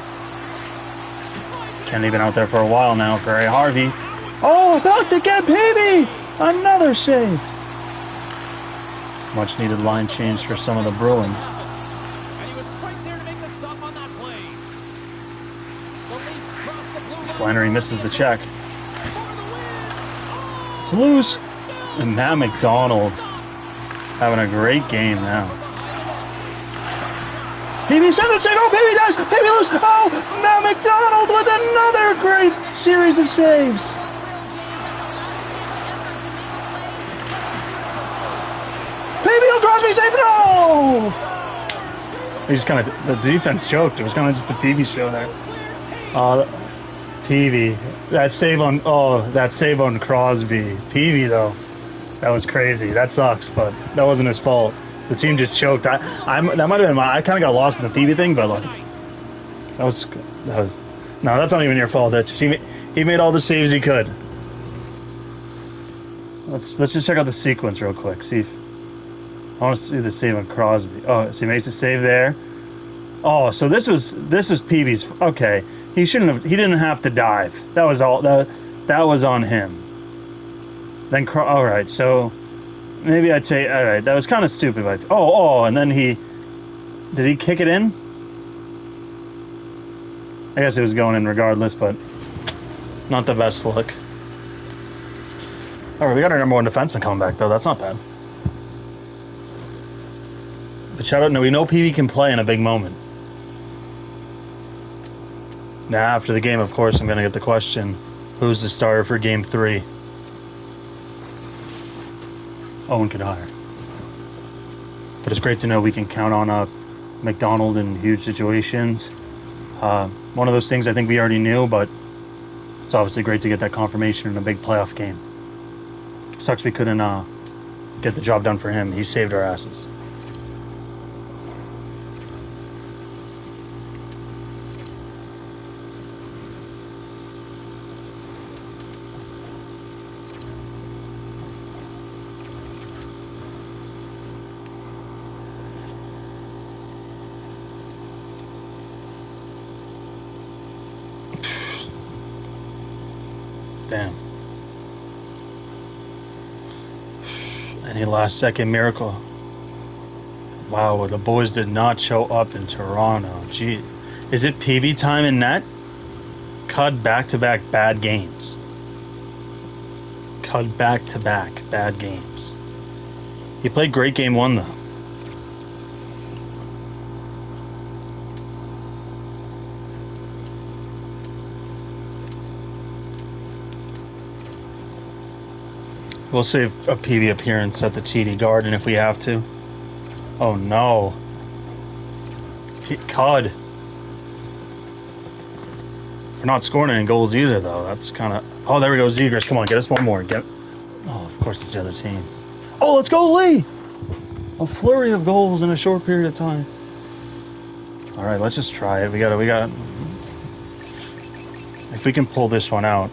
Kenny been out there for a while now. Gray Harvey. Oh, about to get Peavy! Another save. Much needed line change for some of the Bruins. And he was right there to make the stop on that play. The Leafs cross the blue line. Flannery misses the check. For the win. It's loose. And Matt McDonald having a great game now. Peavy sends it, oh, Peavy does! Peavy loose! Oh, Matt McDonald with another great series of saves! Peavy will Crosby save, no! He's kind of, the defense choked. It was kind of just the Peavy show there. Peavy, that save on Crosby. Peavy though, that was crazy. That sucks, but that wasn't his fault. The team just choked. That might have been I kind of got lost in the Peavy thing, but like, that was no, that's not even your fault. He made all the saves he could. Let's just check out the sequence real quick. See if I want to see the save on Crosby. Oh, so he makes a save there. Oh, so this was Peavy's. Okay, he didn't have to dive. That was all. That was on him. Then all right, so. Maybe I'd say, all right, that was kind of stupid. But, and then did he kick it in? I guess it was going in regardless, but not the best look. All right, we got our number 1 defenseman coming back, though. That's not bad. But shout out, we know Peavy can play in a big moment. Now, after the game, of course, I'm going to get the question, who's the starter for Game 3? Owen Kadire. But it's great to know we can count on McDonald in huge situations. One of those things I think we already knew, but it's obviously great to get that confirmation in a big playoff game. Sucks we couldn't get the job done for him. He saved our asses. Damn. Any last second miracle. Wow, the boys did not show up in Toronto. Gee. Is it PB time in net? Cut back-to-back bad games. Cut back-to-back bad games. He played great game 1 though. We'll save a PB appearance at the TD Garden if we have to. Oh no. Cud. We're not scoring any goals either though. That's kind of... Oh, there we go, Zegers. Come on, get us one more. Oh, of course it's the other team. Oh, let's go, Lee! A flurry of goals in a short period of time. Alright, let's just try it. We got... If we can pull this one out,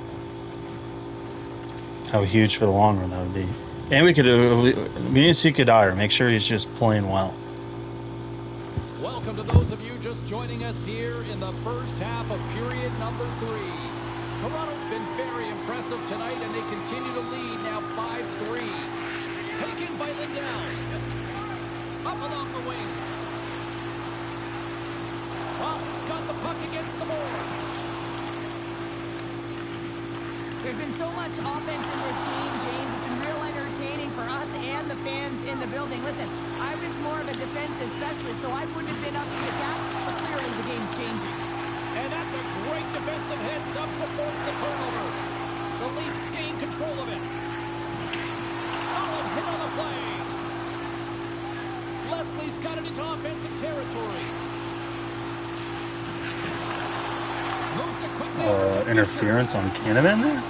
how huge for the long run that would be. And we need to see Kadire, make sure he's just playing well. Welcome to those of you just joining us here in the first half of period number 3. Toronto's been very impressive tonight, and they continue to lead now 5-3. Taken by Lindell. Up along the wing. Boston's got the puck against the boards. There's been so much offense in this game, James. It's been real entertaining for us and the fans in the building. Listen, I was more of a defensive specialist, so I wouldn't have been up to the attack, but clearly the game's changing. And that's a great defensive heads-up to force the turnover. The Leafs gain control of it. Solid hit on the play. Leslie's got it into offensive territory. Interference on Canavan there?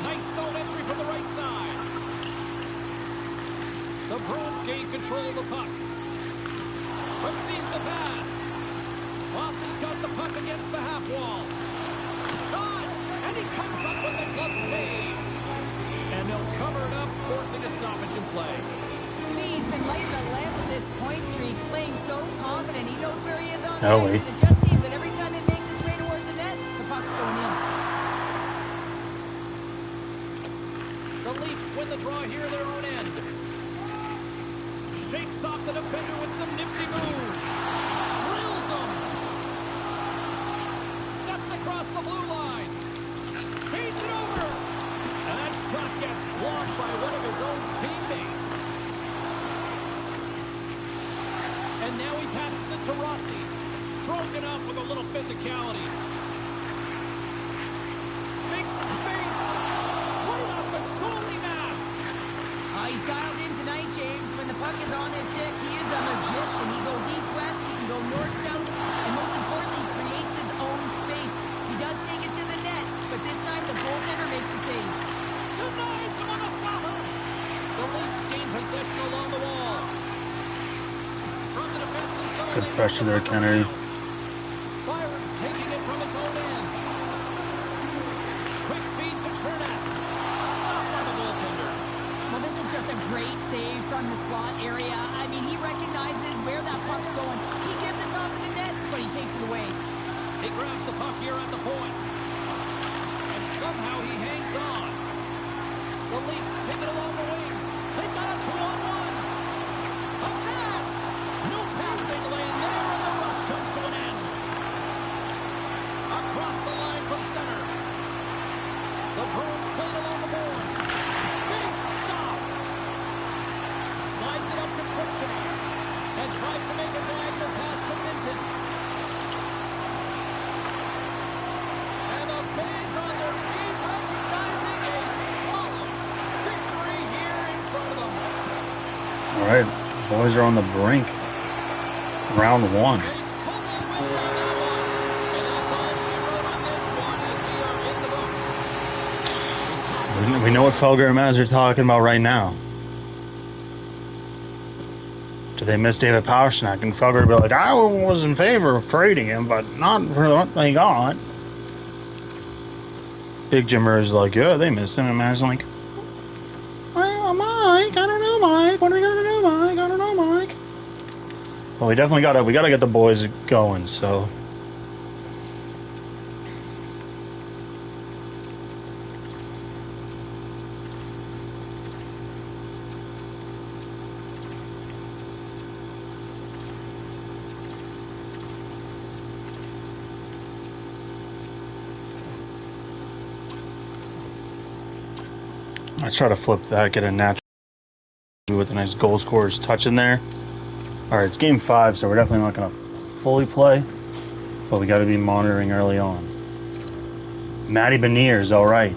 Nice zone entry from the right side. The Bruins gain control of the puck. Proceeds to pass. Boston's got the puck against the half wall. Shot! And he comes up with the glove save. And they'll cover it up, forcing a stoppage in play. Lee's been lighting the lamp with this point streak, playing so confident. He knows where he is on the Oh, ice, Lee. and it just seems that every time it makes its way towards the net, the puck's going in. The Leafs win the draw here at their own end. Shakes off the defender with some nifty moves. Drills him. Steps across the blue line. Feeds it over. And that shot gets blocked by one of his own teammates. And now he passes it to Rossi. Broken up with a little physicality. Makes some space. Right off the goalie mask. He's dialed in tonight, James. When the puck is on his stick, he is a magician. He goes east-west, he can go north-south, and most importantly, creates his own space. He does take it to the net, but this time the goaltender makes the save. Denies him on the slapper. The Leafs gain possession along the wall. From the defensive zone, Good pressure there, Kennedy. Byron's taking it from his own end. Quick feed to Chernak. Stopped by the goaltender. Well, this is just a great save from the slot area. I mean, he recognizes where that puck's going. He gives it top of the net, but he takes it away. He grabs the puck here at the point. And somehow he hangs on. The Leafs take it along the wing. They've got a 2-on-1. A pass. No passing lane there, and the rush comes to an end. Across the line from center. The Bruins play it along the boards. Big stop. Slides it up to Cruikshank. And tries to make a diagonal pass to Minton. And the fans on their feet recognizing a solid victory here in front of them. All right, boys are on the brink. Round one. They totally whiffed on that one. And that's all she wrote on this one as we are in the books. We know what Felger and Maz are talking about right now. Do they miss David Pastrnak? And Felger will be like, I was in favor of trading him, but not for what they got. Big Jimmer is like, yeah, they missed him. And Maz's like, well, Mike, I don't know, Mike. What are we gonna do, Mike? I don't know, Mike. Well, we definitely gotta get the boys going. So. Let's try to flip that, get a natural with a nice goal scorer's touch in there. Alright, it's game 5, so we're definitely not going to fully play, but we got to be monitoring early on. Matty Beniers, alright.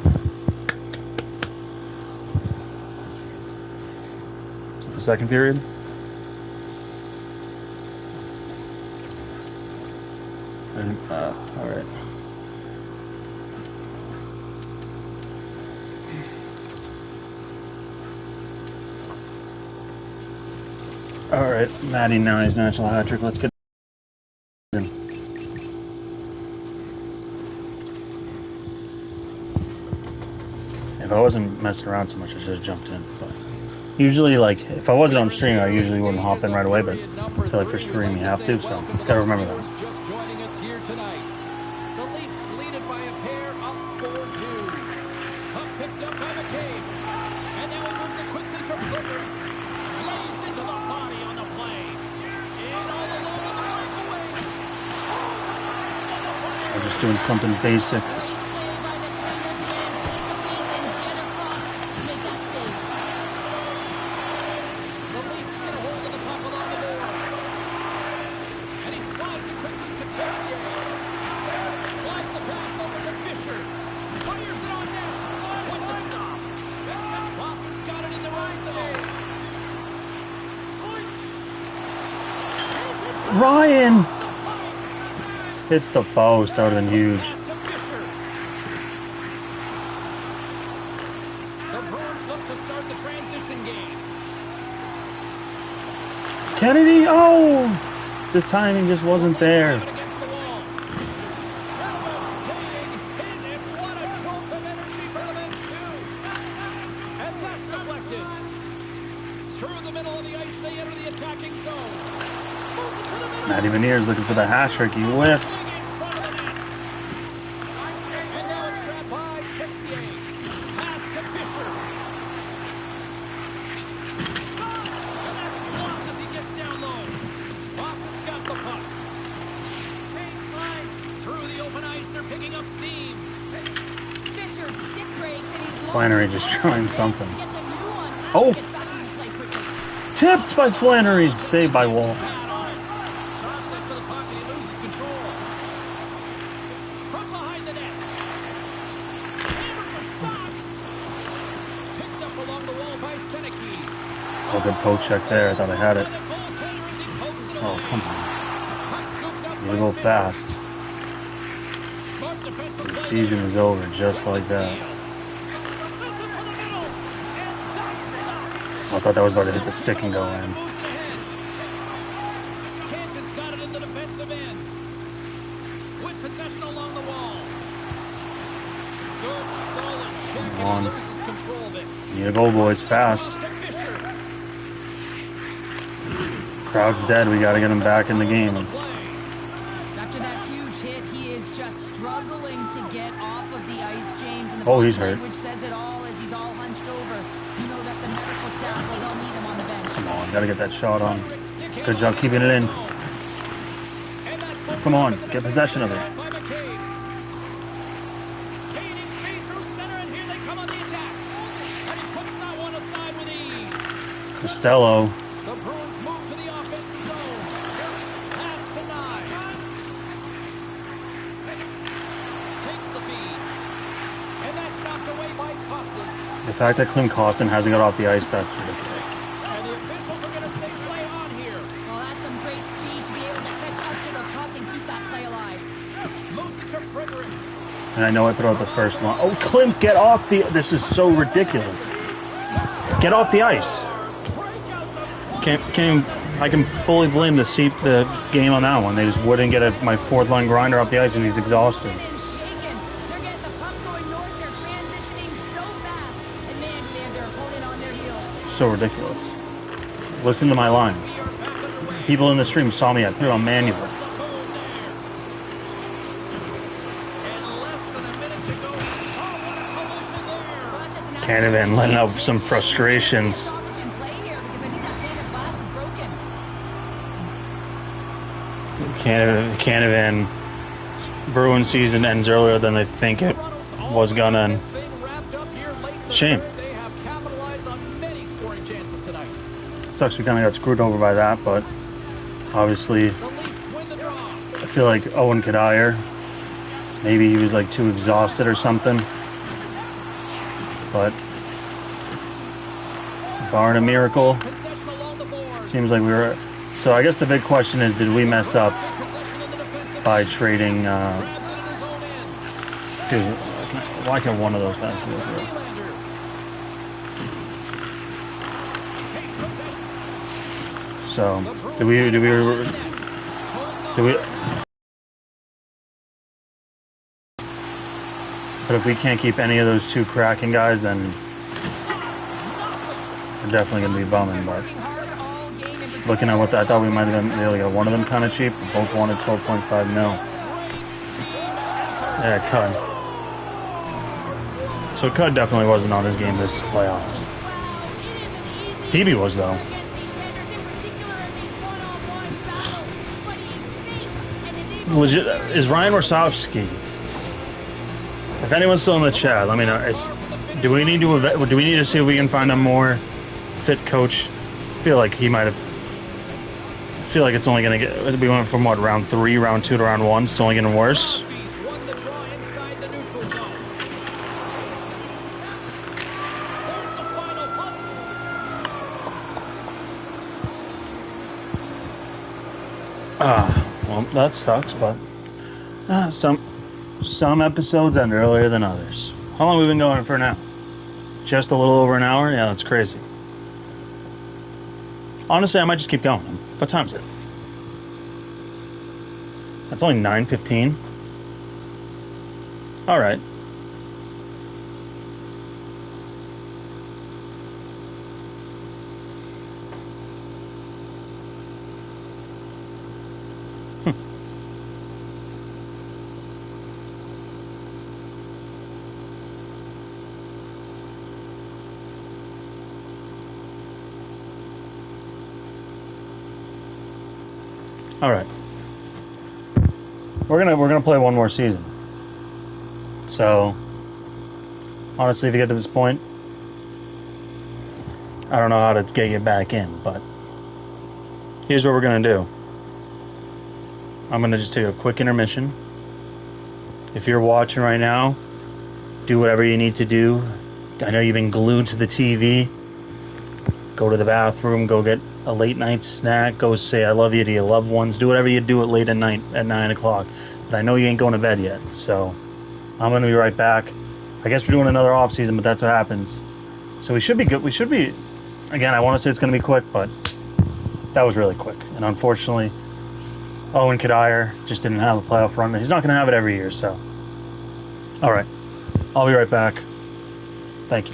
Is it the second period? Alright. Alright, Matty now his national hat trick. Let's get in. If I wasn't messing around so much, I should have jumped in. But usually, like, if I wasn't on stream, I usually wouldn't hop in right away. But I feel like for stream, you have to, so gotta remember that. Just joining us here tonight. The Leafs lead it by a pair up 4-2. Puck picked up by McCabe. And now he moves it quickly to Flicker. Lays into the body on the play. And all alone on the breakaway. Oh, denies another player. I'm just doing something basic. Great play by the trainer to anticipate and get across to make that save. The Leafs get a hold of the puck along the boards. And he slides it quickly to Tessier. Slides the pass over to Fisher. Fires it on net. With the stop. Boston's got it in their own zone. Ryan hits the post. That would have been huge. Pass to Fisher. The Bruins look to start the transition game. Kennedy, oh! the timing just wasn't there. Against the wall. Devastating hit, and what a jolt of energy for the bench, too. And that's deflected. Through the middle of the ice, they enter the attacking zone. Moves it to the middle. Matty Beniers looking for the hat trick. He lifts. And now it's grabbed by Texier. Pass to Fisher. And that's blocked as he gets down low. Boston's got the puck. Through the open ice, they're picking up steam. Fisher stick breaks and he's Flannery just trying something. Gets a new one. Oh. Gets back into play quickly. Tipped by Flannery. Saved by Wall. Jostling for the puck and he loses control. From behind the net. Hammers a shot. Picked up along the wall by Seneke. Oh, good poke check there. I thought I had it. The goaltender as he pokes it Oh, away. come on. Puck scooped up You by go Fisher. fast. Smart defensive The play season there. is over just like that. Sends it to the middle. And that's stopped. I thought that was about to hit the stick and go in. Moves it ahead. Canton's got it in the defensive end. With possession along the wall. Good, solid check, Come on. and he loses control of it. Need a goal, boys. Fast. Cross to Fisher. Crowd's dead. We got to get him back in the game. After that huge hit, he is just struggling to get off of the ice, James. And the Oh, body he's hurt. language says it all as he's all hunched over. You know that the medical staff will they'll need him on the bench. Come on. Got to get that shot on. Good job keeping it in. Come on. Get possession of it. By McCabe. Gaining speed through center, and here they come on the attack. And he puts that one aside with ease. Costello. The Bruins move to the offensive zone. Pass to Nyes. Takes the feed. And that's knocked away by Costin. The fact that Clint Costin hasn't got off the ice, that's ridiculous. And the officials are going to say play on here. Well, that's some great speed to be able to catch up to the puck and keep that play alive. Moves it to Frederick. And I know I put out the first line. Oh, Clint, get off the... This is so ridiculous. Get off the ice. Break out the I can fully blame the game on that one. They just wouldn't get my fourth line grinder off the ice, and he's exhausted. And shaken. They're getting the puck going north. They're transitioning so fast. And man, do they have their opponent on their heels. So ridiculous. Listen to my lines. People in the stream saw me. I put it on manual. There's the boom there. And less than a minute to go. Oh, what a collision there. Well, that's just an Canavan letting out some frustrations. stoppage in play here because I think that pane of glass is broken. Canavan Bruins season ends earlier than they think it was gonna. And shame. They have capitalized on many scoring chances tonight. Sucks we kind of got screwed over by that, but obviously The Leafs win the draw. I feel like Owen Kadire, maybe he was like too exhausted or something. But barring a miracle, Possession along the board. seems like we were. So I guess the big question is, did we mess up Possession in the defensive by trading? grabs it in his own end. Dude, why can't one of those guys go through? Nylander takes possession. So The Bruins do we? have Do we? it on the net. Do we? But if we can't keep any of those two cracking guys, then we're definitely gonna be bumming. But Working hard all game in looking at what I thought we might have been able to get one of them kind of cheap. Both wanted 12.5 mil. Yeah, Cud. So Cud definitely wasn't on his game this playoffs. Phoebe was though. Legit, is Ryan Rosowski? If anyone's still in the chat, let me know. Do we need to see if we can find a more fit coach? I feel like he might have. I feel like it's only gonna get. We went from what, round 3, round 2 to round 1. It's only getting worse. Crosby's won the draw inside the neutral zone. There's the final puck. Well, that sucks, but some episodes end earlier than others. How long have we been going for now? Just a little over an hour? Yeah, that's crazy. Honestly, I might just keep going. What time is it? That's only 9:15. All right. All right. We're gonna play one more season. So honestly, if you get to this point, I don't know how to get you back in, but here's what we're gonna do. I'm gonna just take a quick intermission. If you're watching right now, do whatever you need to do. I know you've been glued to the TV. Go to the bathroom, go get a late night snack, go say I love you to your loved ones, do whatever you do at late at night at 9 o'clock. But I know you ain't going to bed yet, so I'm going to be right back. I guess we're doing another off season, but that's what happens. So we should be good. We should be, again, I want to say it's going to be quick, but that was really quick. And unfortunately, Owen Kadire just didn't have a playoff run. He's not going to have it every year, so. All right. I'll be right back. Thank you.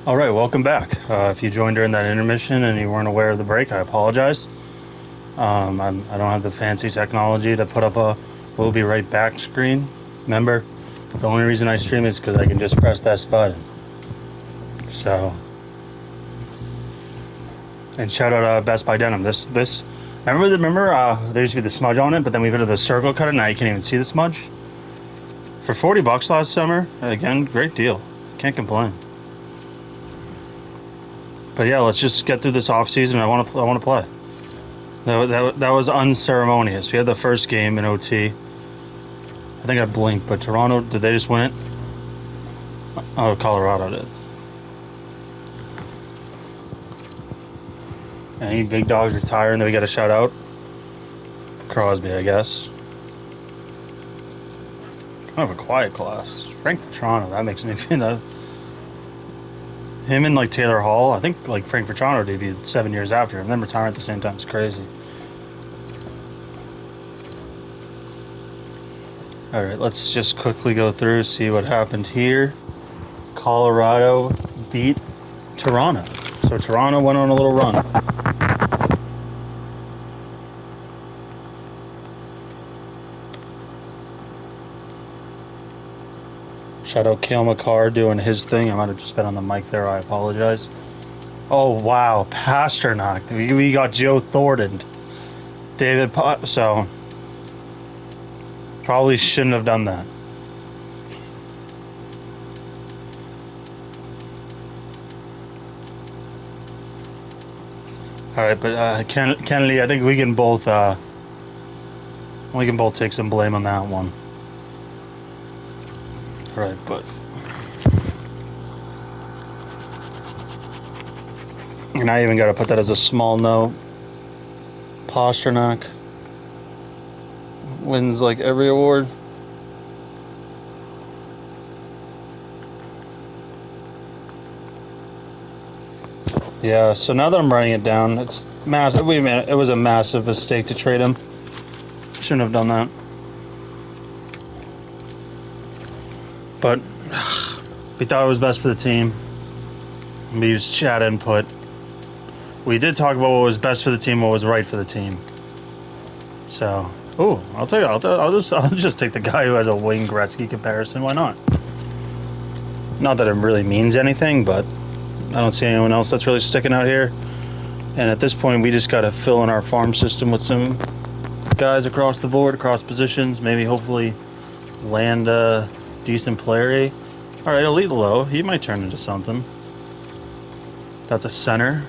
All right, welcome back. If you joined during that intermission and you weren't aware of the break, I apologize. I don't have the fancy technology to put up a "we'll be right back" screen. Remember, the only reason I stream is because I can just press that button. So, and shout out Best Buy Denim. This remember there used to be the smudge on it, but then we put the circle cut it. Now you can't even see the smudge. For $40 last summer, again, great deal. Can't complain. But yeah, let's just get through this off season. I want to play. That was unceremonious. We had the first game in OT. I think I blinked, but Toronto, did they just win it? Oh, Colorado did. Any big dogs retiring that we got to shout out? Crosby, I guess. Kind of a quiet class. Frank Toronto, that makes me feel that. Him and like Taylor Hall, I think like Frank Toronto debuted 7 years after him, then retiring at the same time. It's crazy. All right, let's just quickly go through, see what happened here. Colorado beat Toronto. So Toronto went on a little run. Shout out Cale Makar doing his thing. I might have just been on the mic there. I apologize. Oh, wow. Pasternak. We got Joe Thornton. David Pot. So, probably shouldn't have done that. All right, but Kennedy, I think we can both take some blame on that one. Right, but and I even got to put that as a small note. Pasternak wins like every award. Yeah, so now that I'm writing it down, it's massive. Wait a minute, it was a massive mistake to trade him. Shouldn't have done that. But we thought it was best for the team. We used chat input. We did talk about what was best for the team, what was right for the team. So, I'll just take the guy who has a Wayne Gretzky comparison. Why not? Not that it really means anything, but I don't see anyone else that's really sticking out here. And at this point, we just got to fill in our farm system with some guys across the board, across positions. Maybe, hopefully, land a decent player. All right, Elite Low. He might turn into something. That's a center.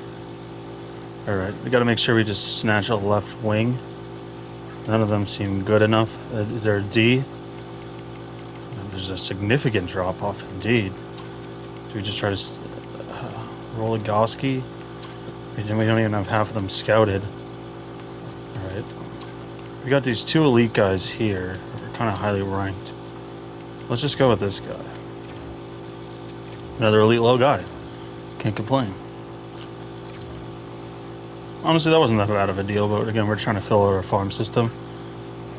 All right, we got to make sure we just snatch a left wing. None of them seem good enough. Is there a D? There's a significant drop off indeed. So we just try to roll a Goski. We don't even have half of them scouted. All right, we got these two elite guys here. We're kind of highly ranked. Let's just go with this guy. Another elite low guy. Can't complain. Honestly, that wasn't that bad of a deal, but again, we're trying to fill out our farm system.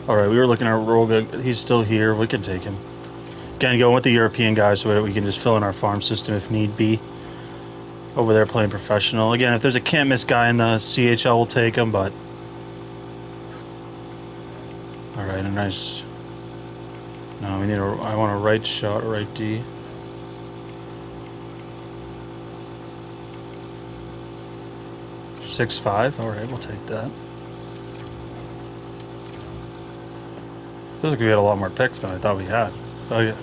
Alright, we were looking at Roga. He's still here. We can take him. Again, going with the European guys so that we can just fill in our farm system if need be. Over there playing professional. Again, if there's a can't miss guy in the CHL, we'll take him, but... Alright, a nice... No, we need I want a right shot, right D. .65. All right, we'll take that. Feels like we had a lot more picks than I thought we had. Oh yeah,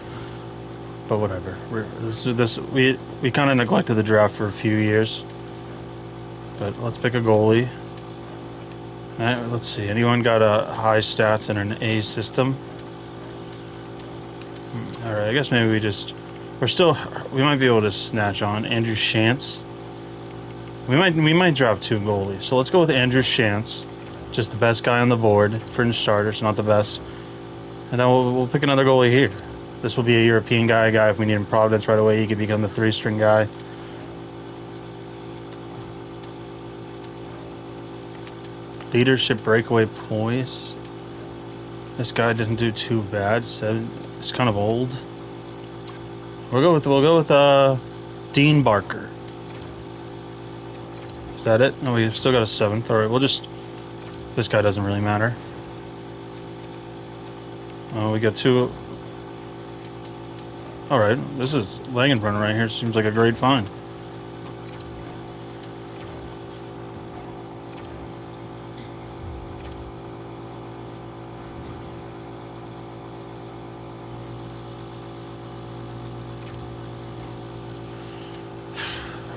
but whatever. We kind of neglected the draft for a few years. But let's pick a goalie. All right, let's see. Anyone got a high stats in an A system? All right, I guess maybe we might be able to snatch on Andrew Shantz. We might drop two goalies. So let's go with Andrew Shantz, just the best guy on the board. Fringe starters, not the best. And then we'll pick another goalie here. This will be a European guy. If we need him Providence right away, he could become the 3-string guy. Leadership breakaway points. This guy didn't do too bad. It's kind of old. We'll go with Dean Barker. Is that it? No, we've still got a 7th. Alright, we'll just... This guy doesn't really matter. We got 2... Alright, this is Langenbrunner right here. Seems like a great find.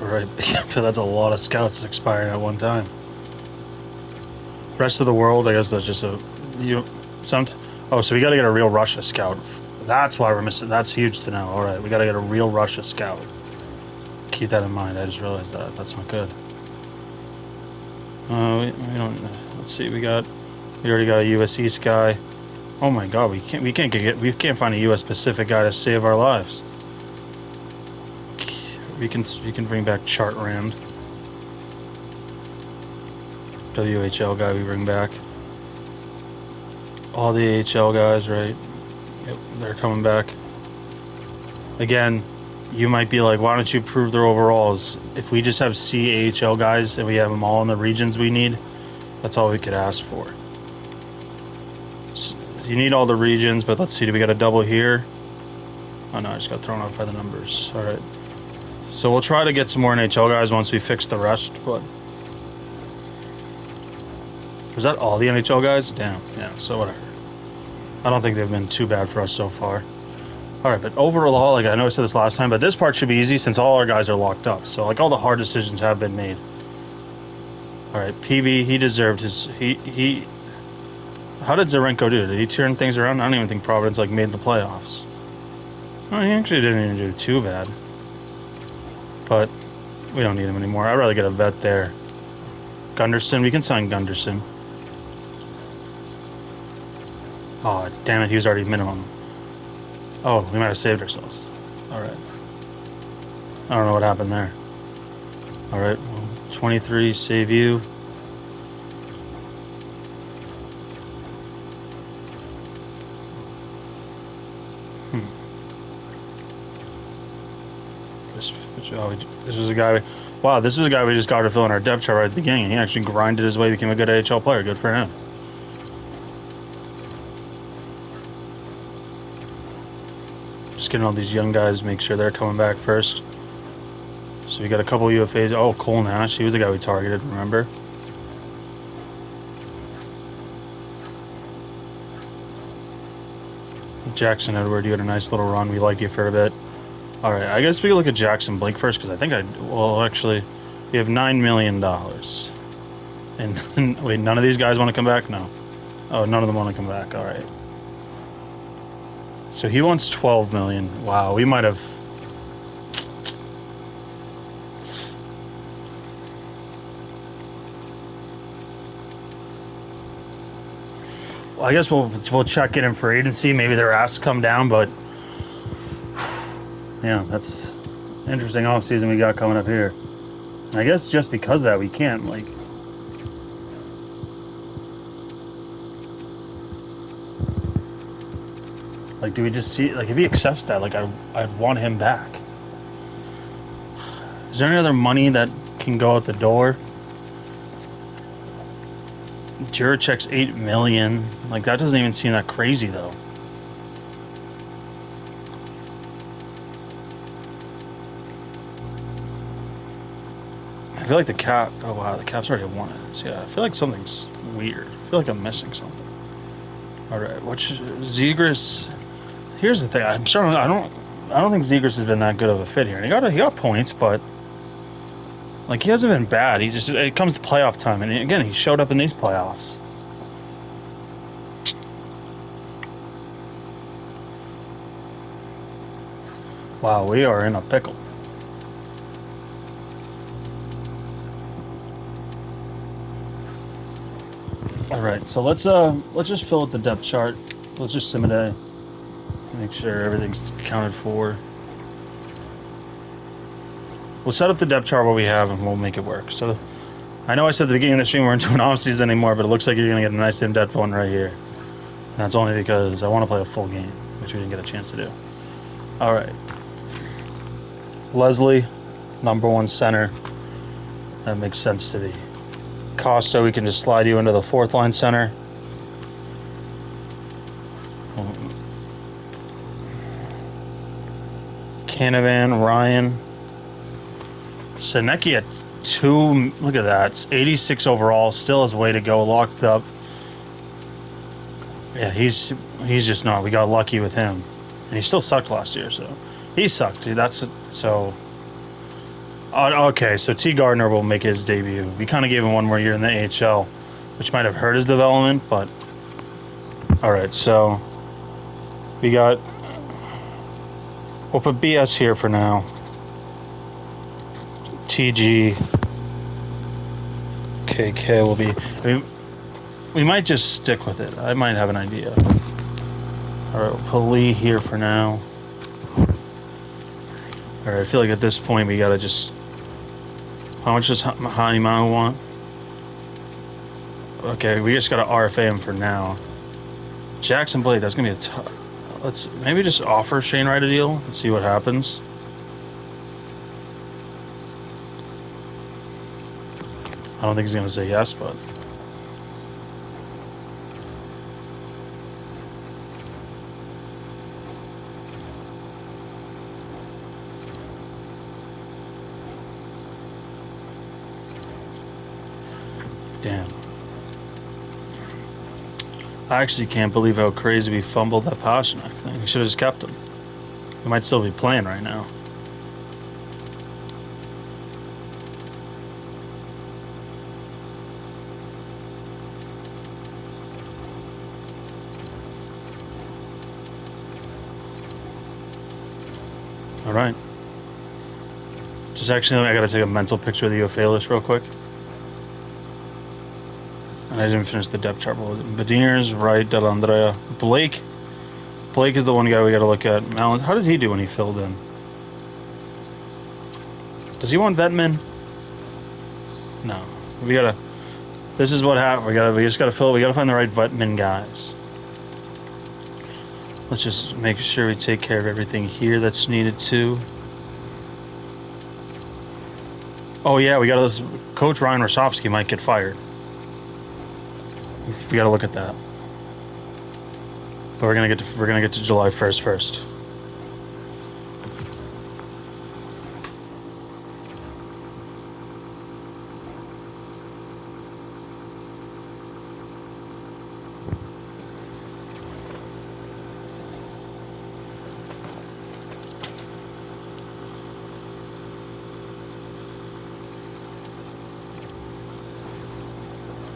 Alright, that's a lot of scouts expiring at one time. Rest of the world, I guess that's just a... Oh, so we gotta get a real Russia scout. That's why we're missing. That's huge to know. Alright, we gotta get a real Russia scout. Keep that in mind. I just realized that. That's not good. We don't... Let's see, we already got a US East guy. Oh my god, we can't find a US Pacific guy to save our lives. We can bring back Chartrand. WHL guy we bring back. All the AHL guys, right? Yep, they're coming back. Again, you might be like, why don't you prove their overalls? If we just have CAHL guys and we have them all in the regions we need, that's all we could ask for. So you need all the regions, but let's see, do we got a double here? Oh no, I just got thrown off by the numbers. Alright. So we'll try to get some more NHL guys once we fix the rest, but... Was that all the NHL guys? Damn, yeah, so whatever. I don't think they've been too bad for us so far. Alright, but overall, like I know I said this last time, but this part should be easy since all our guys are locked up. So like all the hard decisions have been made. Alright, PB, he deserved his... He How did Zarenko do? Did he turn things around? I don't even think Providence like made the playoffs. Oh, he actually didn't even do too bad. But we don't need him anymore. I'd rather get a vet there. Gunderson, we can sign Gunderson. Oh, damn it, he was already minimum. Oh, we might have saved ourselves. Alright. I don't know what happened there. Alright, well, 23, save you. This was a guy. Wow, this was a guy we just got to fill in our depth chart right at the beginning. He actually grinded his way, became a good AHL player. Good for him. Just getting all these young guys, make sure they're coming back first. So we got a couple UFAs. Oh, Cole Nash. He was the guy we targeted, remember? Jackson Edward, you had a nice little run. We like you for a bit. Alright, I guess we can look at Jackson Blake first, because I think well, actually, we have $9 million. And, wait, none of these guys want to come back? No. Oh, none of them want to come back. Alright. So he wants $12 million. Wow, we might have... Well, I guess we'll check in for agency. Maybe their asks come down, but... Yeah, that's interesting offseason we got coming up here. And I guess just because of that, we can't, like... Like, do we just see... Like, if he accepts that, like, I'd want him back. Is there any other money that can go out the door? Juracek's $8 million. Like, that doesn't even seem that crazy, though. I feel like the cap... Oh, wow, the cap's already won it. So, yeah, I feel like something's weird. I feel like I'm missing something. Alright, Zegras... Here's the thing. I don't think Zegras has been that good of a fit here. And he got points, but... Like, he hasn't been bad. It comes to playoff time. And, again, he showed up in these playoffs. Wow, we are in a pickle. Alright, so let's just fill out the depth chart. Let's just sim it a make sure everything's accounted for. We'll set up the depth chart what we have and we'll make it work. So I know I said at the beginning of the stream we weren't doing off season anymore, but it looks like you're gonna get a nice in-depth one right here. And that's only because I want to play a full game, which we didn't get a chance to do. Alright. Leslie, number one center. That makes sense to me. Costa, we can just slide you into the fourth line center. Canavan, Ryan. Senecki at 2. Look at that. It's 86 overall. Still has way to go. Locked up. Yeah, he's just not. We got lucky with him. And he still sucked last year, so. He sucked, dude. So. Okay, so T. Gardner will make his debut. We kind of gave him one more year in the AHL, which might have hurt his development, but. Alright, so. We got. We'll put BS here for now. TG. KK will be. We might just stick with it. I might have an idea. Alright, we'll put Lee here for now. Alright, I feel like at this point we gotta just. How much does Haimau want? Okay, we just gotta RFA him for now. Jackson Blake, that's gonna be a tough. Let's maybe just offer Shane Wright a deal and see what happens. I don't think he's gonna say yes, but. Damn. I actually can't believe how crazy we fumbled that Pasternak thing. We should have just kept him. He might still be playing right now. All right. Just actually, I gotta take a mental picture of the UFA list real quick. And I didn't finish the depth chart. Bediers, Wright, Dellandrea, Blake. Blake is the one guy we got to look at. Malin, how did he do when he filled in? Does he want Vetman? No. We gotta. This is what happened. We just gotta fill. We gotta find the right Vetman guys. Let's just make sure we take care of everything here that's needed too. Oh yeah, we got Coach Ryan Rosofsky might get fired. We gotta look at that. But we're gonna get to July 1st first.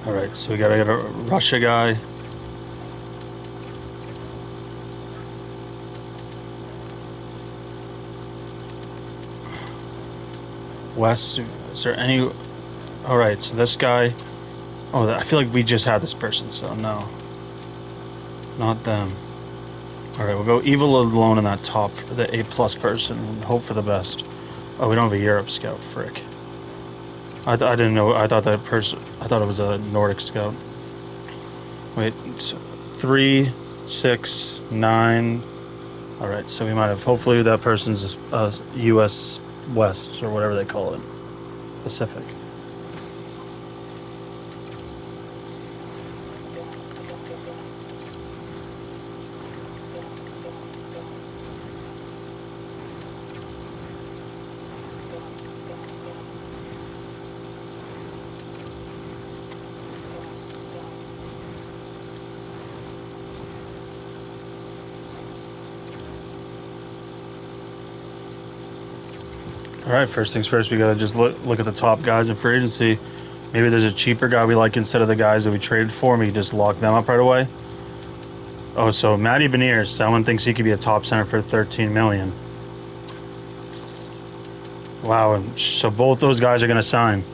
Alright, so we gotta get a Russia guy. West, is there any... Alright, so this guy... Oh, I feel like we just had this person, so no. Not them. Alright, we'll go Evil alone in that top, the A+ person, and hope for the best. Oh, we don't have a Europe scout, frick. I didn't know. I thought that person. I thought it was a Nordic scout. Wait, 3, 6, 9. All right, so we might have. Hopefully, that person's U.S. West or whatever they call it, Pacific. All right, first things first, we gotta just look at the top guys in free agency. Maybe there's a cheaper guy we like instead of the guys that we traded for. We just lock them up right away. Oh, so Matty Beniers, someone thinks he could be a top center for $13 million. Wow, and so both those guys are gonna sign.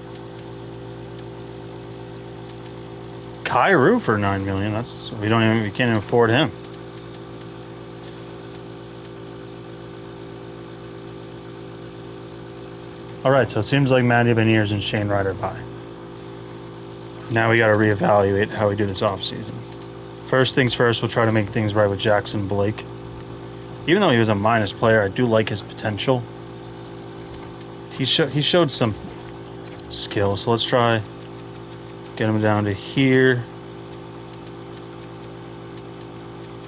Kyrou for $9 million. We can't even afford him. Alright, so it seems like Matty Beniers and Shane Ryder buy. Now we got to reevaluate how we do this offseason. First things first, we'll try to make things right with Jackson Blake. Even though he was a minus player, I do like his potential. he showed some skill. So let's try get him down to here.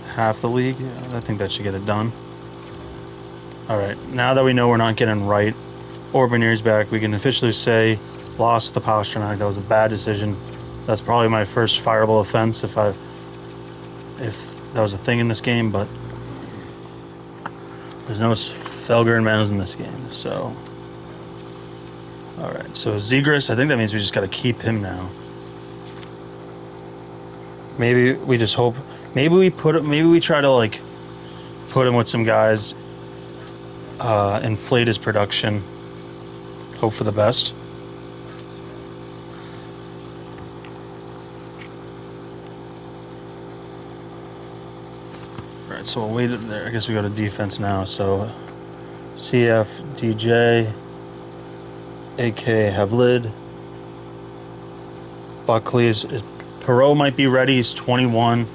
Half the league. I think that should get it done. All right. Now that we know we're not getting Wright or Bernier's back, we can officially say lost the Pasternak. That was a bad decision. That's probably my first fireable offense if that was a thing in this game, but there's no Felger and Menz in this game, so. All right, so Zegras, I think that means we just got to keep him now. Maybe we just hope, maybe we try to like put him with some guys, inflate his production, hope for the best. Alright, so we'll wait there. I guess we go to defense now. So CF, DJ, AK, Havlid, Buckley is Perot might be ready. He's 21.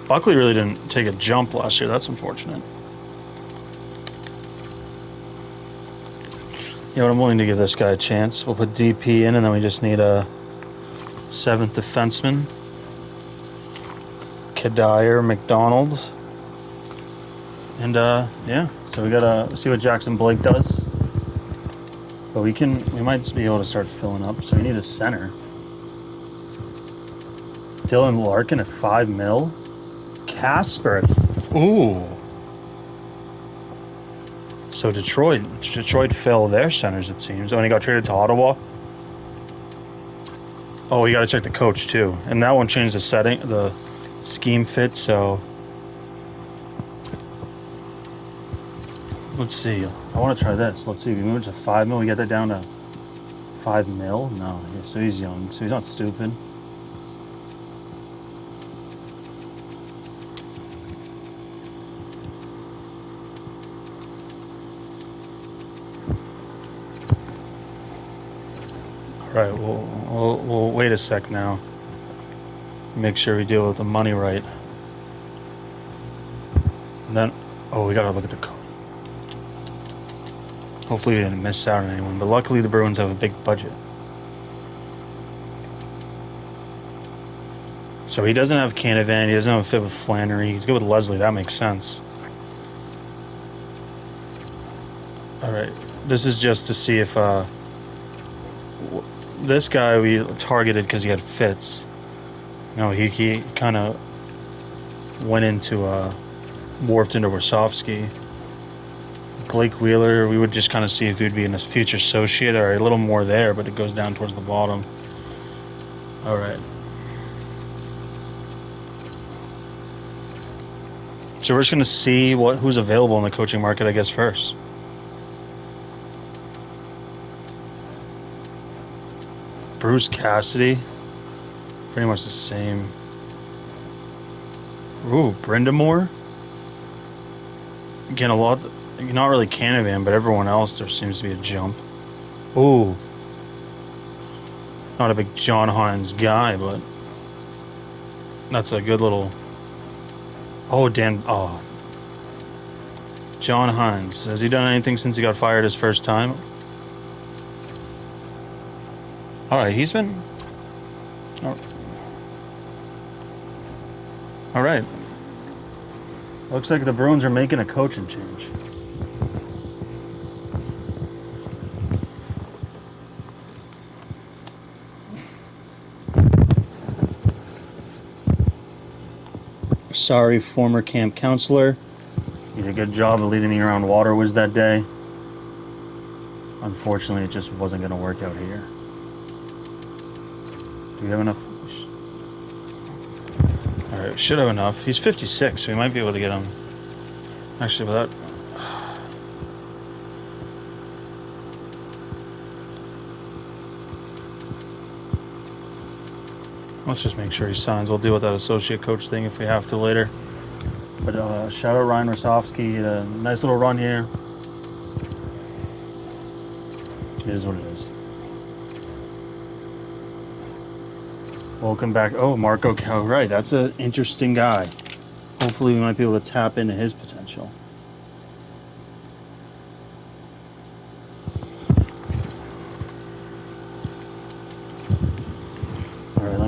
Buckley really didn't take a jump last year. That's unfortunate. You know what? I'm willing to give this guy a chance. We'll put DP in, and then we just need a 7th defenseman. Kadire, McDonald. And yeah, so we gotta see what Jackson Blake does. But we might be able to start filling up. So we need a center. Dylan Larkin at 5 mil. Casper. Ooh. So Detroit fell their centers, it seems. When he got traded to Ottawa. Oh, we gotta check the coach too. And that one changed the scheme fit, so let's see. I want to try this. Let's see. We moved to 5 mil. We get that down to 5 mil. No, so he's young. So he's not stupid. All right. We'll wait a sec now. Make sure we deal with the money right. And then, oh, we gotta look at the code. Hopefully we didn't miss out on anyone, but luckily the Bruins have a big budget. So he doesn't have Canavan, he doesn't have a fit with Flannery, he's good with Leslie, that makes sense. Alright, this is just to see if this guy we targeted because he had fits. No, he kind of went into warped into Warsofsky. Blake Wheeler, we would just kind of see if he'd be in a future associate or a little more there, but it goes down towards the bottom. All right. So we're just going to see who's available in the coaching market, I guess, first. Bruce Cassidy, pretty much the same. Ooh, Brindamore. Again, not really Canavan, but everyone else, there seems to be a jump. Ooh. Not a big John Hines guy, but that's a good little... Oh, John Hines. Has he done anything since he got fired his first time? Alright, he's been... Alright. Looks like the Bruins are making a coaching change. Sorry, former camp counselor. You did a good job of leading me around Waterwoods that day. Unfortunately, it just wasn't going to work out here. Do we have enough? Alright, we should have enough. He's 56, so we might be able to get him. Actually, without... Let's just make sure he signs. We'll deal with that associate coach thing if we have to later. But shout out Ryan Rosofsky. A nice little run here. It is what it is. Welcome back. Oh, Marco Cal. Right, that's an interesting guy. Hopefully we might be able to tap into his potential.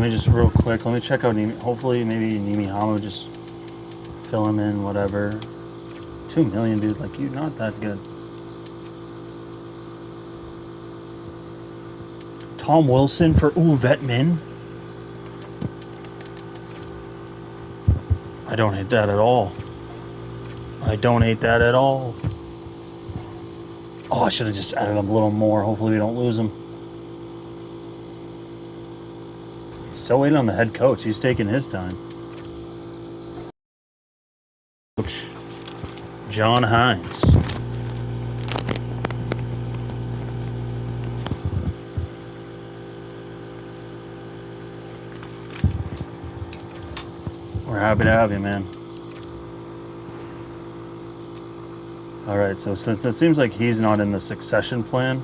me just real quick. Let me check out Nimi. Hopefully, maybe Nimi Hama just fill him in, whatever. 2 million, dude. Like, you're not that good. Tom Wilson for Vetman. I don't hate that at all. I don't hate that at all. Oh, I should have just added him a little more. Hopefully we don't lose him. Still waiting on the head coach. He's taking his time. Coach John Hines. We're happy to have you, man. All right, so since it seems like he's not in the succession plan,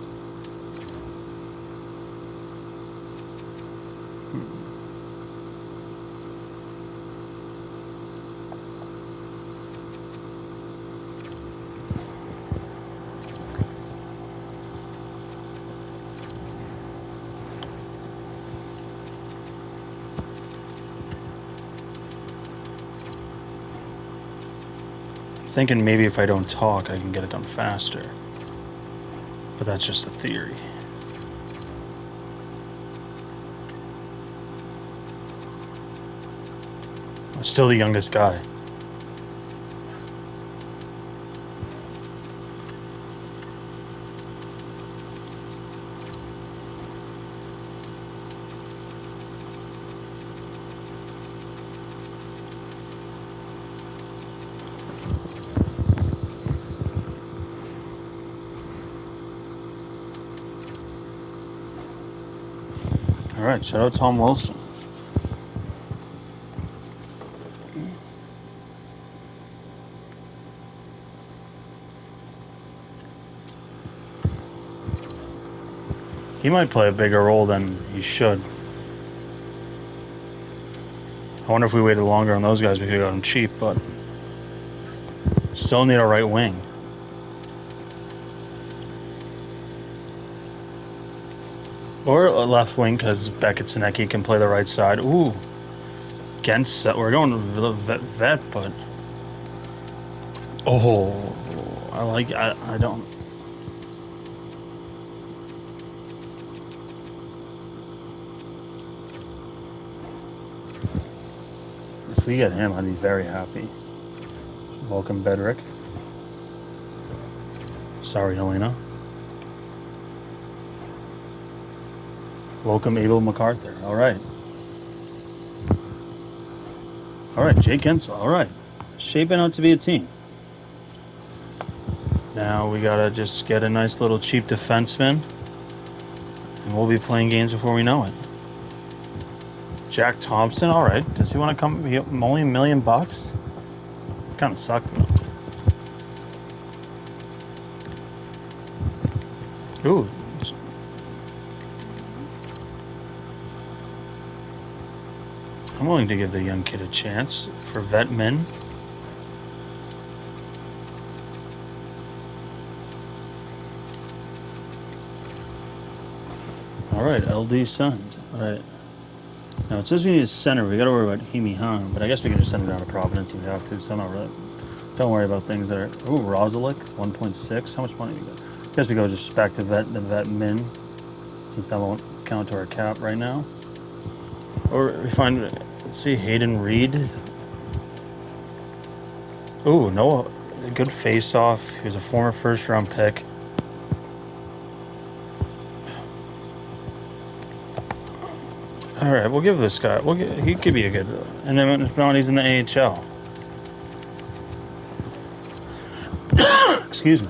thinking maybe if I don't talk, I can get it done faster. But that's just a theory. I'm still the youngest guy. All right, shout out Tom Wilson. He might play a bigger role than he should. I wonder if we waited longer on those guys, we could have got him cheap, but still need a right wing. Or a left wing, because Beckett Sinecki can play the right side. Ooh. Against that. We're going vet, but... Oh. I don't... If we get him, I'd be very happy. Welcome, Bedrick. Sorry, Helena. Welcome, Abel MacArthur. All right. All right, Jake Gensel. All right. Shaping out to be a team. Now we got to just get a nice little cheap defenseman. And we'll be playing games before we know it. Jack Thompson. All right. Does he want to come? Only $1 million? Kind of sucked, though. Ooh. I'm willing to give the young kid a chance for vet men. All right, LD Sund. All right. Now it says we need a center. We got to worry about Himi Han, but I guess we can just send him down to Providence if we have to. So I'm not really. Don't worry about things that are. Ooh, Rosalick, 1.6. How much money we got? I guess we go just back to the vet min, since that won't count to our cap right now. Or we find, let's see, Hayden Reed. Ooh, no, a good face-off. He was a former first-round pick. All right, we'll give this guy. He could be a good. And then if not, he's in the AHL. Excuse me.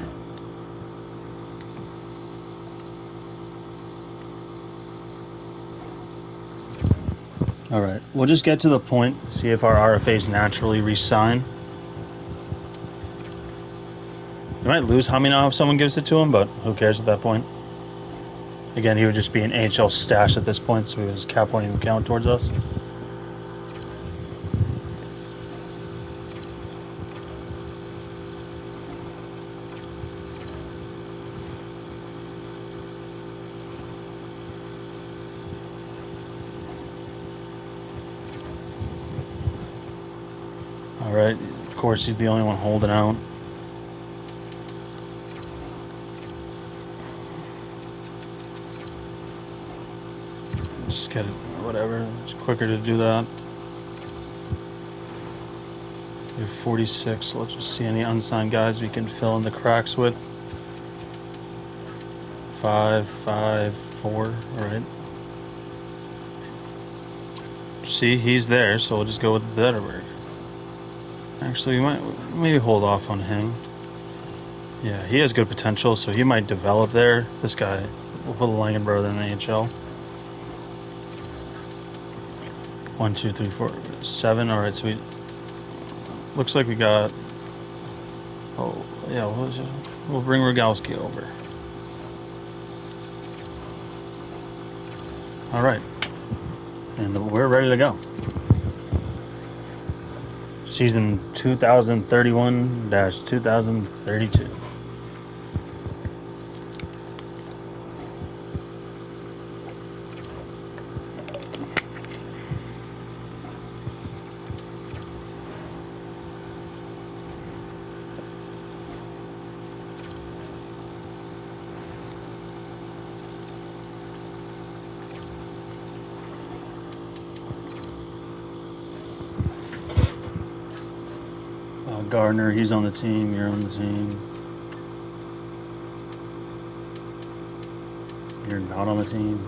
All right, we'll just get to the point, see if our RFAs naturally re-sign. You might lose Hamina if someone gives it to him, but who cares at that point? Again, he would just be an AHL stash at this point, so his cap won't even count towards us. course, he's the only one holding out. Just get it, whatever. It's quicker to do that. We have 46, so let's just see any unsigned guys we can fill in the cracks with. 5, 5, 4, alright. See, he's there, so we'll just go with Zetterberg. Actually, we might maybe hold off on him. Yeah, he has good potential, so he might develop there. This guy, we'll put Langenbrother in the AHL. 1, 2, 3, 4, 7. Alright, so we looks like we got. Oh, yeah, we'll bring Rogalski over. Alright. And we're ready to go. Season 2031-2032. Gardner, he's on the team, you're on the team. You're not on the team.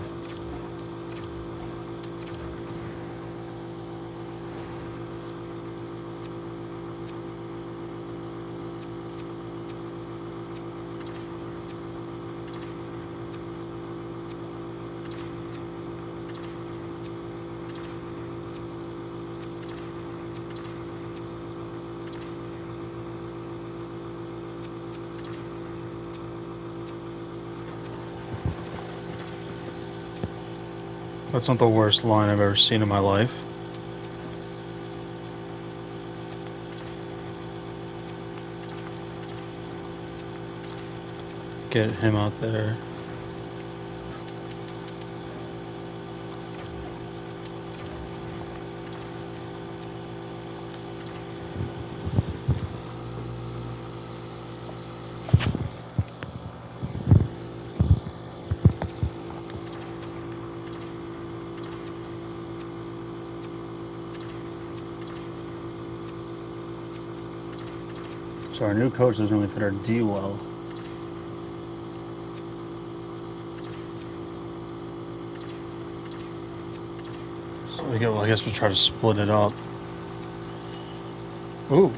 That's not the worst line I've ever seen in my life. Get him out there. So our new coach doesn't really fit our D well. So we go. Well, I guess we'll try to split it up. Ooh.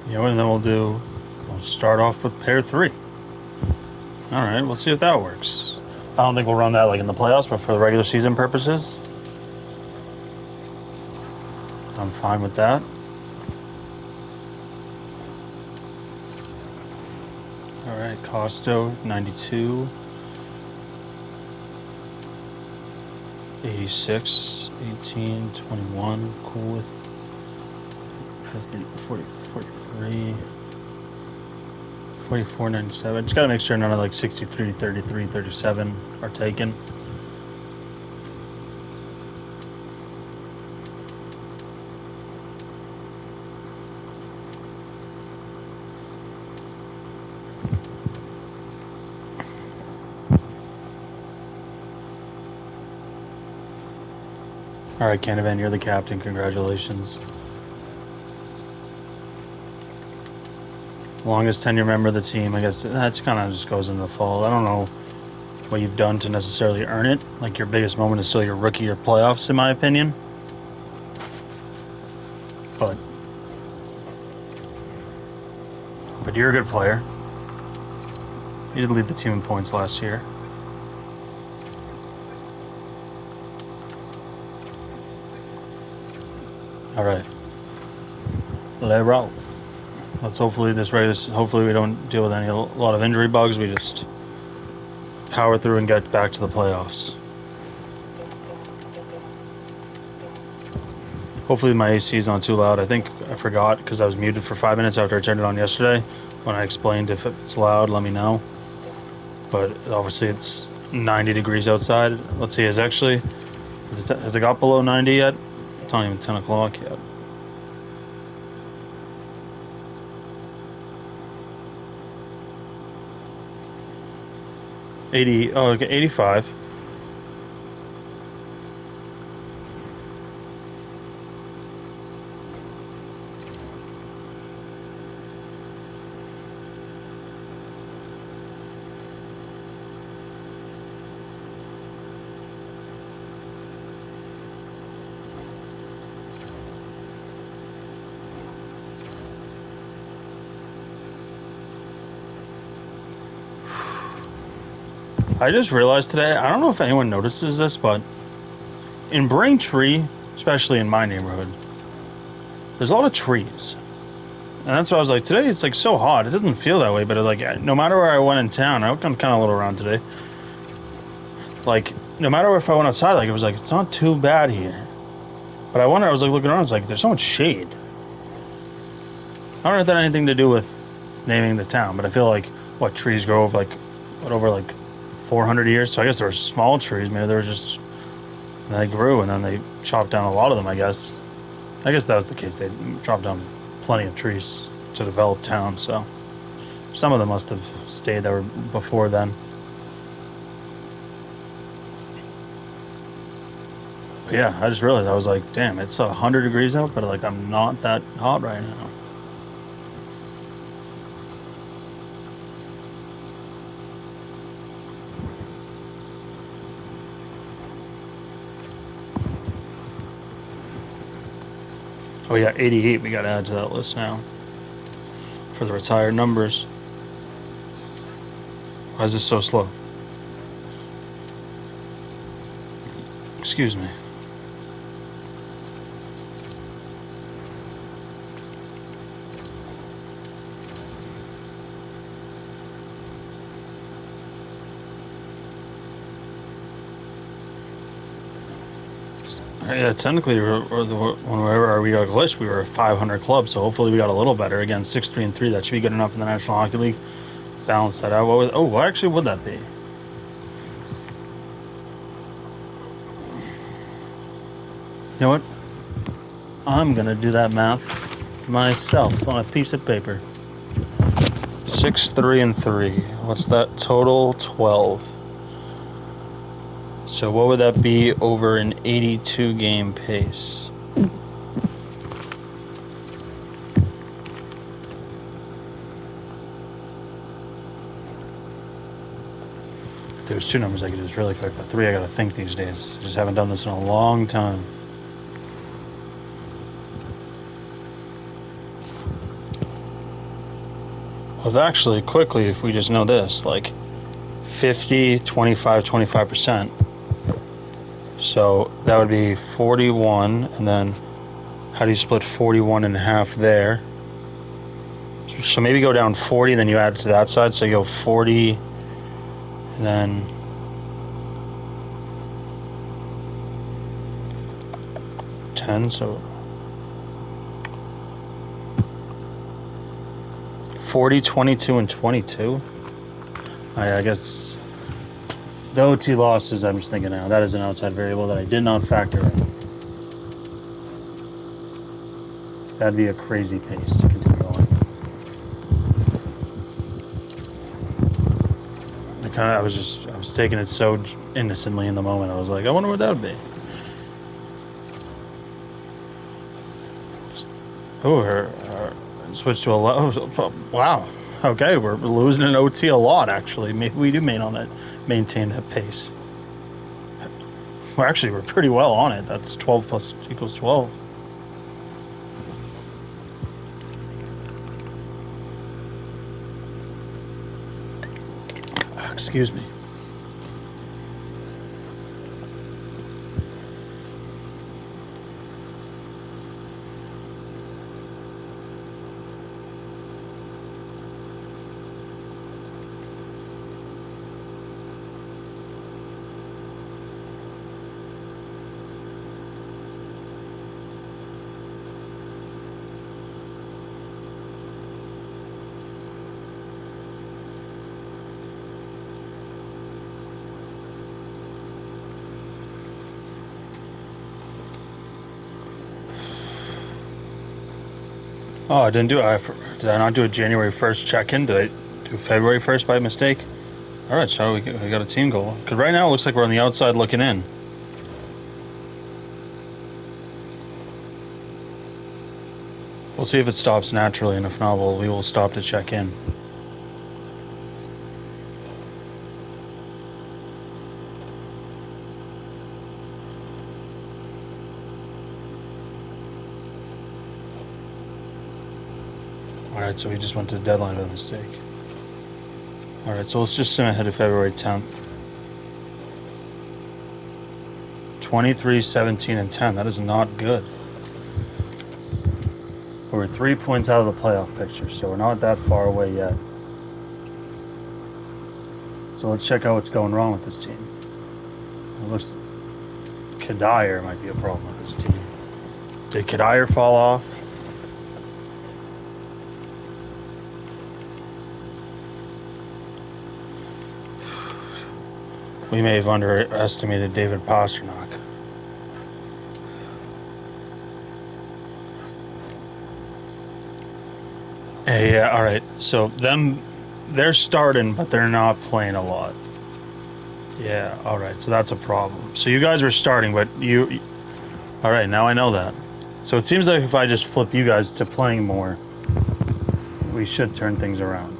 Yeah, and then we'll start off with pair 3. Alright, we'll see if that works. I don't think we'll run that like in the playoffs, but for the regular season purposes, I'm fine with that. Alright, Costo, 92. 86, 18, 21, cool with 40, 43. 44, 97. Just gotta make sure none of like 63, 33, 37 are taken. Alright, Canavan, you're the captain. Congratulations. Longest tenure member of the team. I guess that kind of just goes into the fall. I don't know what you've done to necessarily earn it. Like, your biggest moment is still your rookie year playoffs, in my opinion. But you're a good player. You did lead the team in points last year. All right. Let's roll. Let's hopefully hopefully we don't deal with a lot of injury bugs. We just power through and get back to the playoffs. Hopefully my AC is not too loud. I think I forgot because I was muted for 5 minutes after I turned it on yesterday. When I explained if it's loud, let me know. but obviously it's 90 degrees outside. Let's see, has it got below 90 yet? It's not even 10 o'clock yet. 80, oh, okay, 85. I just realized today, I don't know if anyone notices this, but in Braintree, especially in my neighborhood, there's a lot of trees. And that's why I was like, today it's like so hot. It doesn't feel that way, but like no matter where I went in town, I'm kind of a little around today. Like, no matter if I went outside, like it was like, it's not too bad here. But I was like looking around, it's like, there's so much shade. I don't know if that had anything to do with naming the town, but I feel like, trees grow over like 400 years, so I guess there were small trees. Maybe they were just, they grew and then they chopped down a lot of them. I guess that was the case. They chopped down plenty of trees to develop town, so some of them must have stayed there before then. But yeah, I just realized, I was like, damn, it's 100 degrees out, but like I'm not that hot right now. Oh yeah, 88 we gotta add to that list now for the retired numbers. Why is this so slow? Excuse me. Yeah, technically, whenever we got glitched, we were a 500 club, so hopefully we got a little better. Again, 6-3-3, that should be good enough in the National Hockey League. Balance that out. What actually would that be? You know what? I'm gonna do that math myself on a piece of paper. 6-3-3. What's that total? 12. So what would that be over an 82 game pace? There's two numbers I could use really quick, but three I gotta think these days. I just haven't done this in a long time. Well, actually, quickly, if we just know this, like 50, 25, 25%. So that would be 41, and then how do you split 41 in half there? So maybe go down 40, then you add to that side, so you go 40, and then 10, so 40, 22, and 22. I guess the OT losses, I'm just thinking now, that is an outside variable that I did not factor in. That'd be a crazy pace to continue on. I was taking it so innocently in the moment. I was like, I wonder what that would be. Switch to a wow. Okay, we're losing an OT a lot, actually. Maybe we do maintain that pace. Well, actually, we're pretty well on it. That's 12 plus equals 12. Excuse me. Oh, I didn't do it. Did I not do a January 1st check-in? Did I do February 1st by mistake? All right, so we got a team goal. Because right now it looks like we're on the outside looking in. We'll see if it stops naturally, and if not, we will stop to check in. Alright, so we just went to the deadline by mistake. Alright, so let's just sim ahead of February 10th. 23, 17, and 10. That is not good. We're 3 points out of the playoff picture, so we're not that far away yet. So let's check out what's going wrong with this team. It looks Kadire might be a problem with this team. Did Kadire fall off? We may have underestimated David Pasternak. Hey, yeah, all right. So they're starting, but they're not playing a lot. Yeah, all right. So that's a problem. So you guys are starting, but you. All right, now I know that. So it seems like if I just flip you guys to playing more, we should turn things around.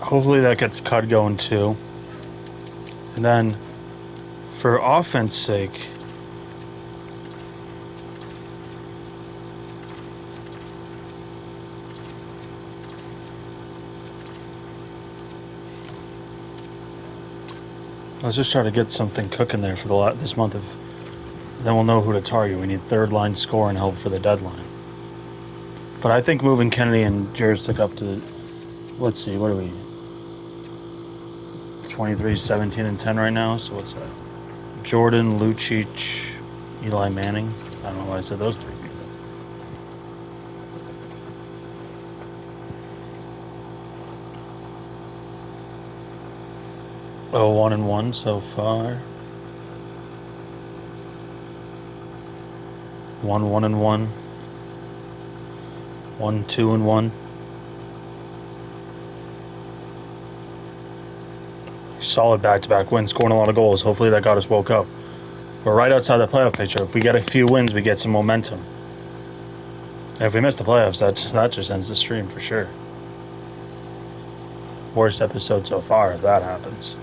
Hopefully that gets cut going too. And then, for offense sake, let's just try to get something cooking there for this month of. Then we'll know who to target. We need third line score and help for the deadline. But I think moving Kennedy and Jurisic up to, let's see, what are we? 23, 17, and 10 right now. So what's that? Jordan, Lucic, Eli Manning. I don't know why I said those three people. Oh, 1-1 so far. 1-1-1. 1-2-1. Solid back-to-back wins, scoring a lot of goals. Hopefully that got us woke up. We're right outside the playoff picture. If we get a few wins, we get some momentum. And if we miss the playoffs, that just ends the stream for sure. Worst episode so far if that happens.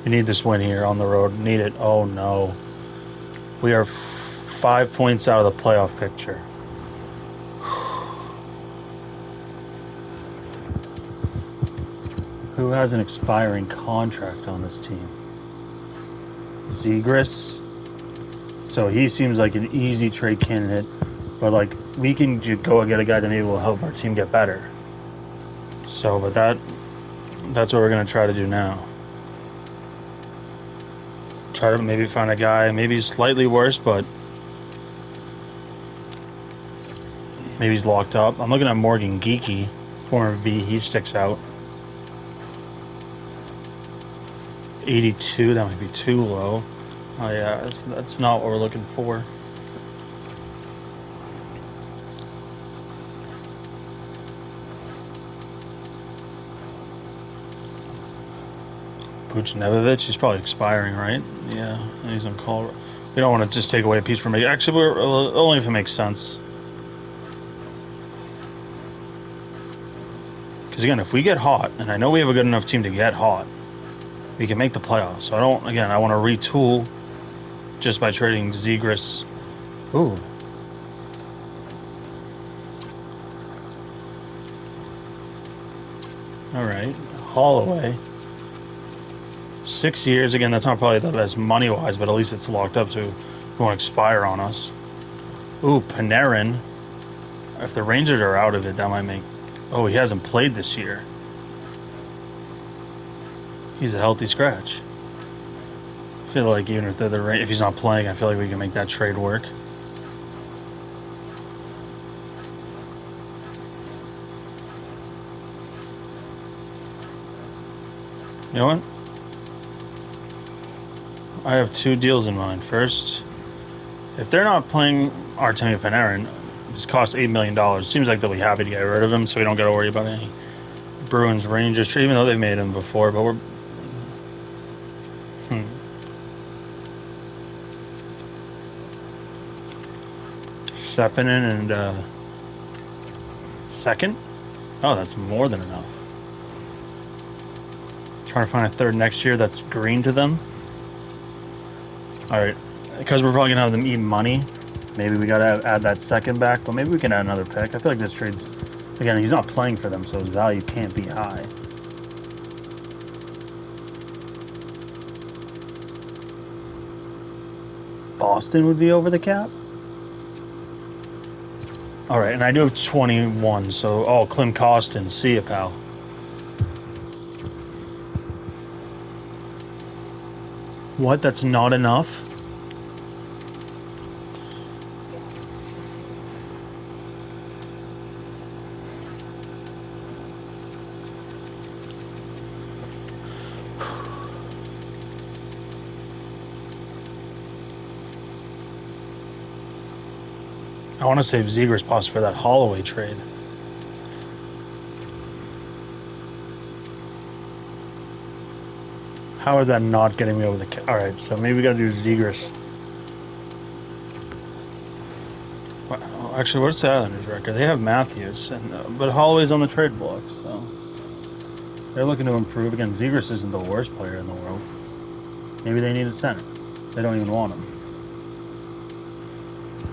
We need this win here on the road. Need it. Oh no. We are 5 points out of the playoff picture. Who has an expiring contract on this team? Zegras. So he seems like an easy trade candidate, but like we can go and get a guy that maybe will help our team get better. So, but that's what we're gonna try to do now. Try to maybe find a guy, maybe slightly worse, but maybe he's locked up. I'm looking at Morgan Geeky, former V. He sticks out. 82, that might be too low. Oh yeah, that's not what we're looking for. Buchnevich, he's probably expiring, right? Yeah, he's on call. We don't want to just take away a piece from me. Actually, only if it makes sense. Because again, if we get hot, and I know we have a good enough team to get hot, we can make the playoffs. So I want to retool just by trading Zegras. Ooh. All right, Holloway. 6 years. Again, that's not probably the best money-wise, but at least it's locked up, so it won't expire on us. Ooh, Panarin. If the Rangers are out of it, that might make... Oh, he hasn't played this year. He's a healthy scratch. I feel like even if he's not playing, I feel like we can make that trade work. You know what? I have two deals in mind. First, if they're not playing Artemi Panarin, this costs $8 million. Seems like they'll be happy to get rid of him, so we don't got to worry about any Bruins Rangers, even though they've made him before. But we're Sepinen and second. Oh, that's more than enough. Trying to find a third next year that's green to them. All right, because we're probably gonna have them eat money. Maybe we gotta add that second back, but maybe we can add another pick. I feel like this trade's, again, he's not playing for them, so his value can't be high. Boston would be over the cap. All right, and I do have 21, so Klim Kostin, see ya, pal. What? That's not enough? I want to save Zegras possibly for that Holloway trade. How is that not getting me over the cap? Alright, so maybe we gotta do Zegras. Well, actually, what's the Islanders' record? They have Matthews, but Holloway's on the trade block, so they're looking to improve. Again, Zegras isn't the worst player in the world. Maybe they need a center. They don't even want him.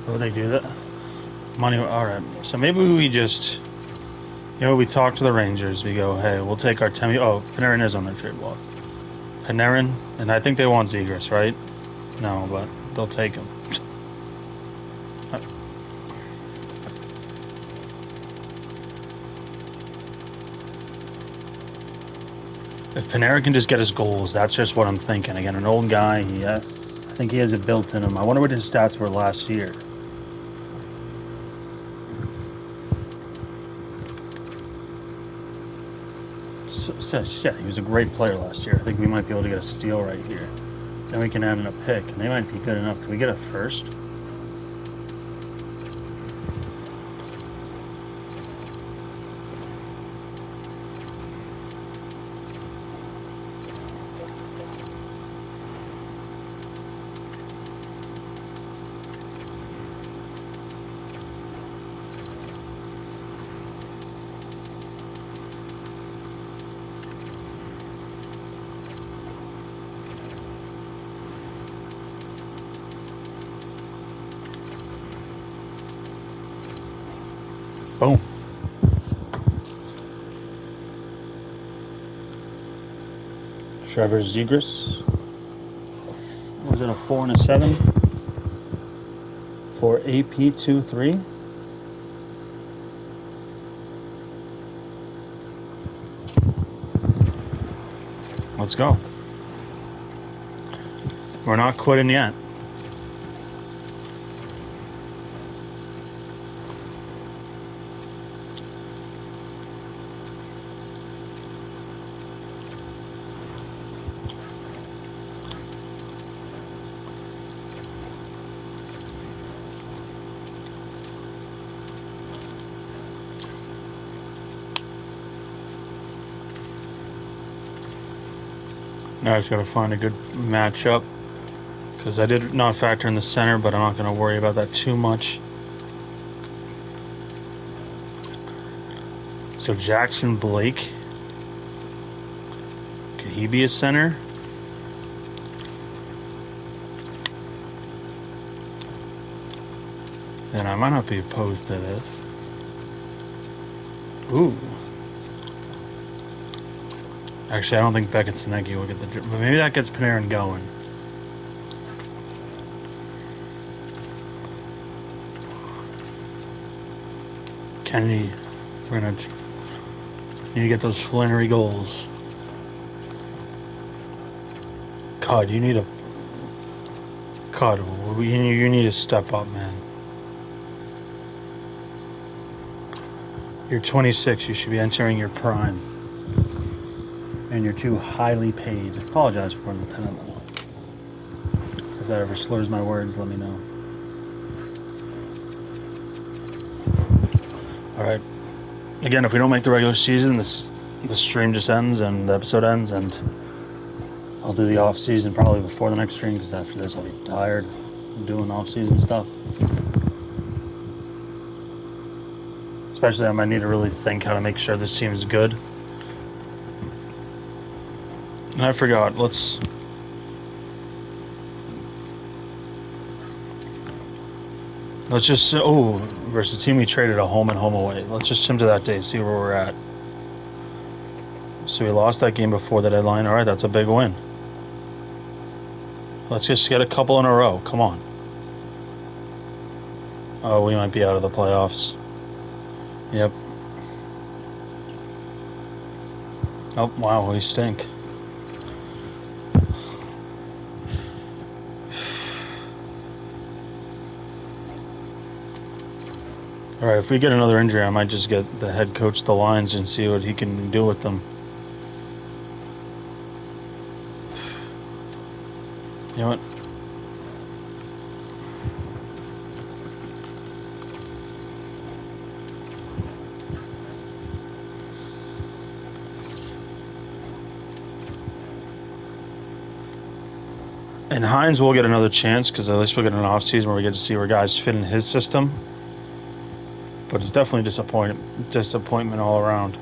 Would they do that? Money, alright. So maybe we just, we talk to the Rangers. We go, hey, we'll take Artemi. Oh, Panarin is on their trade block. Panarin, and I think they want Zegras, right? No, but they'll take him. If Panarin can just get his goals, that's just what I'm thinking. Again, an old guy, I think he has it built in him. I wonder what his stats were last year. Yeah, he was a great player last year. I think we might be able to get a steal right here. Then we can add in a pick, and they might be good enough. Can we get a first? Boom. Trevor Zegras. Was it a 4 and a 7? For AP23. Let's go. We're not quitting yet. Now I just got to find a good matchup, because I did not factor in the center, but I'm not going to worry about that too much. So Jackson Blake, could he be a center? Then I might not be opposed to this. Ooh. Actually, I don't think Beckett Senecki will get the... But maybe that gets Panarin going. Kennedy, we're going to need to get those Flannery goals. God, you need a... God, you need to step up, man. You're 26. You should be entering your prime. And you're too highly paid. Apologize for Lieutenant. If that ever slurs my words, let me know. Alright. Again, if we don't make the regular season, the stream just ends and the episode ends, and I'll do the off season probably before the next stream, because after this I'll be tired of doing off season stuff. Especially I might need to really think how to make sure this team is good. And I forgot, let's just, versus the team we traded a home and home away. Let's just sim to that day, see where we're at. So we lost that game before the deadline. Alright, that's a big win. Let's just get a couple in a row. Come on. Oh, we might be out of the playoffs. Yep. Oh, wow, we stink. Alright, if we get another injury, I might just get the head coach of the Lions and see what he can do with them. You know what? And Hines will get another chance, because at least we'll get an off-season where we get to see where guys fit in his system. But it's definitely disappointment all around.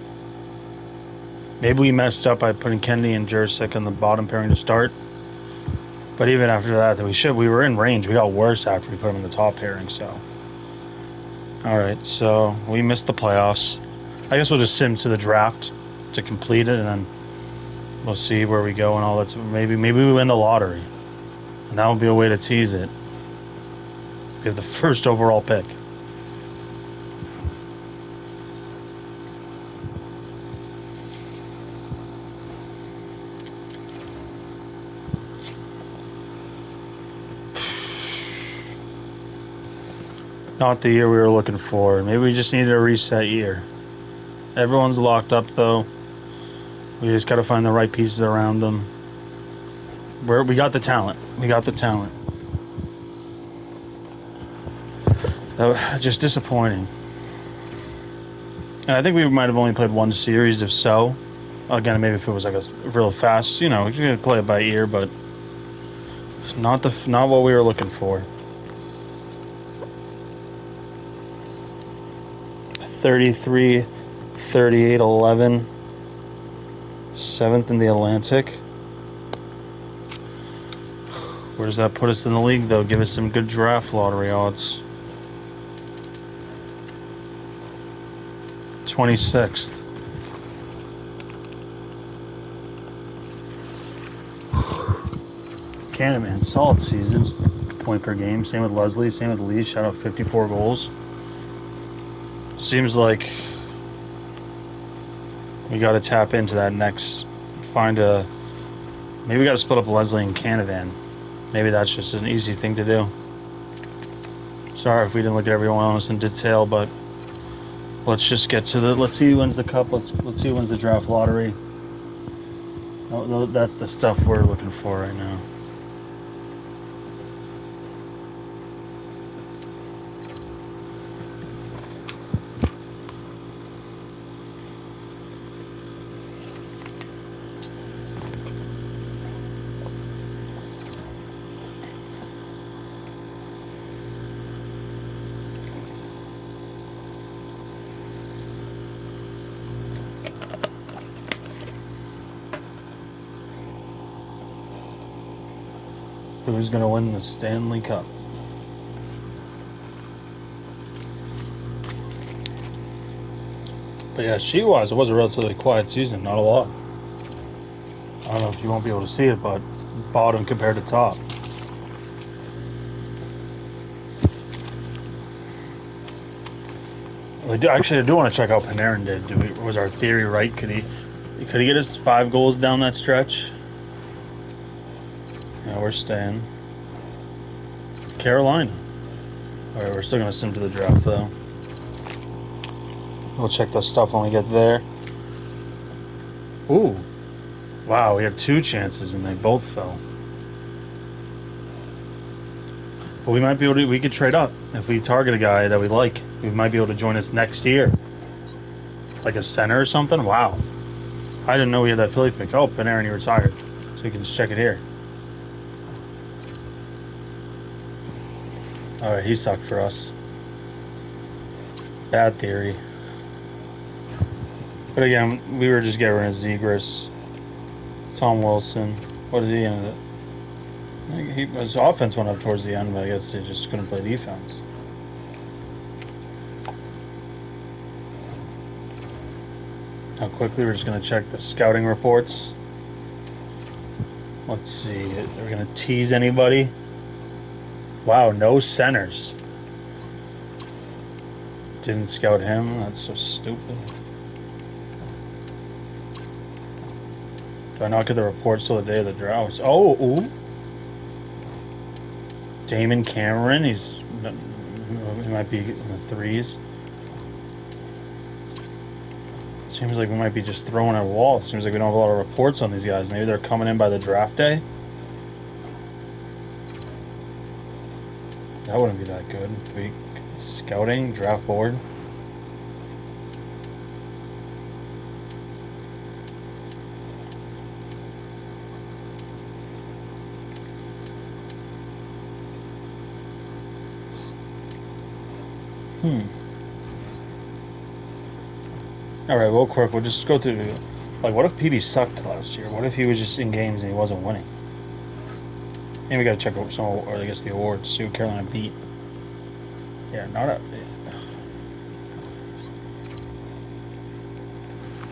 Maybe we messed up by putting Kennedy and Jurczyk in the bottom pairing to start. But even after that, we were in range. We got worse after we put them in the top pairing. So, all right. So we missed the playoffs. I guess we'll just sim to the draft to complete it, and then we'll see where we go and all that. Maybe we win the lottery, and that would be a way to tease it. We have the first overall pick. Not the year we were looking for. Maybe we just needed a reset year. Everyone's locked up, though. We just got to find the right pieces around them. We got the talent. We got the talent. That was just disappointing. And I think we might have only played one series, if so. Again, maybe if it was like a real fast, we could play it by ear, but not what we were looking for. 33, 38, 11, 7th in the Atlantic. Where does that put us in the league, though? Give us some good draft lottery odds. 26th. Canada, man, solid seasons. Point per game. Same with Leslie. Same with Lee. Shout out 54 goals. Seems like we got to tap into that next. Maybe we got to split up Leslie and Canavan. Maybe that's just an easy thing to do. Sorry if we didn't look at everyone else in detail, but let's just get to let's see who wins the cup. Let's see who wins the draft lottery. Oh, that's the stuff we're looking for right now. Who's going to win the Stanley Cup? But yeah, sheet-wise, it was a relatively quiet season. Not a lot. I don't know if you won't be able to see it, but bottom compared to top. Actually, I do want to check out Panarin did. Was our theory right? Could he get us 5 goals down that stretch? Yeah, we're staying. Carolina. Alright, we're still going to sim to the draft, though. We'll check the stuff when we get there. Ooh. Wow, we had 2 chances and they both fell. But we might be able to, we could trade up. If we target a guy that we like, we might be able to join us next year. Like a center or something? Wow. I didn't know we had that Philly pick. Oh, Panarin, he retired. So we can just check it here. Alright, he sucked for us. Bad theory. But again, we were just getting rid of Zegras. Tom Wilson. What did he end up? His offense went up towards the end, but I guess they just couldn't play defense. Now quickly, we're just going to check the scouting reports. Let's see. Are we going to tease anybody? Wow, no centers. Didn't scout him. That's so stupid. Do I not get the reports till the day of the draft? Oh, ooh. Damon Cameron. He might be in the 3s. Seems like we might be just throwing our wall. Seems like we don't have a lot of reports on these guys. Maybe they're coming in by the draft day. That wouldn't be that good. Scouting, draft board. Alright, real quick, we'll just go through. Like, what if PB sucked last year? What if he was just in games and he wasn't winning? And we gotta check out some, or I guess the awards. See who Carolina beat. Yeah, not a.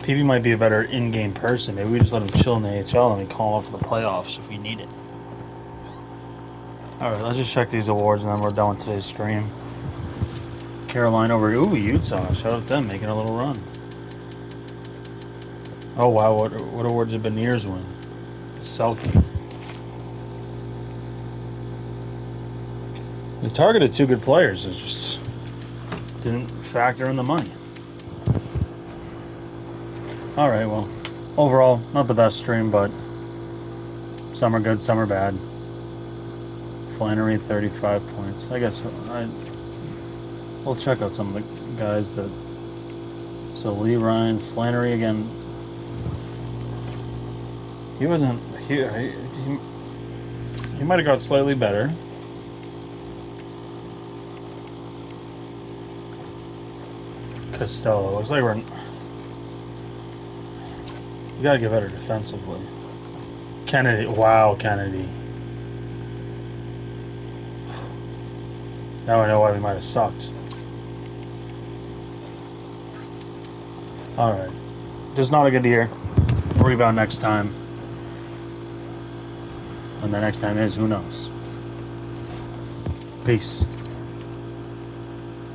PB might be a better in-game person. Maybe we just let him chill in the AHL and we call him up for the playoffs if we need it. Alright, let's just check these awards and then we're done with today's stream. Carolina over Utah. Shout out to them making a little run. Oh wow, what awards did Beniers win? Selke. We targeted 2 good players. It just didn't factor in the money. Alright, well, overall, not the best stream, but some are good, some are bad. Flannery, 35 points. I guess we'll check out some of the guys that. So Lee Ryan, Flannery again. He wasn't. He might have got slightly better. Costello. Looks like we're. You gotta get better defensively. Kennedy. Wow, Kennedy. Now I know why we might have sucked. Alright. Just not a good year. We'll rebound next time. And the next time is, who knows? Peace.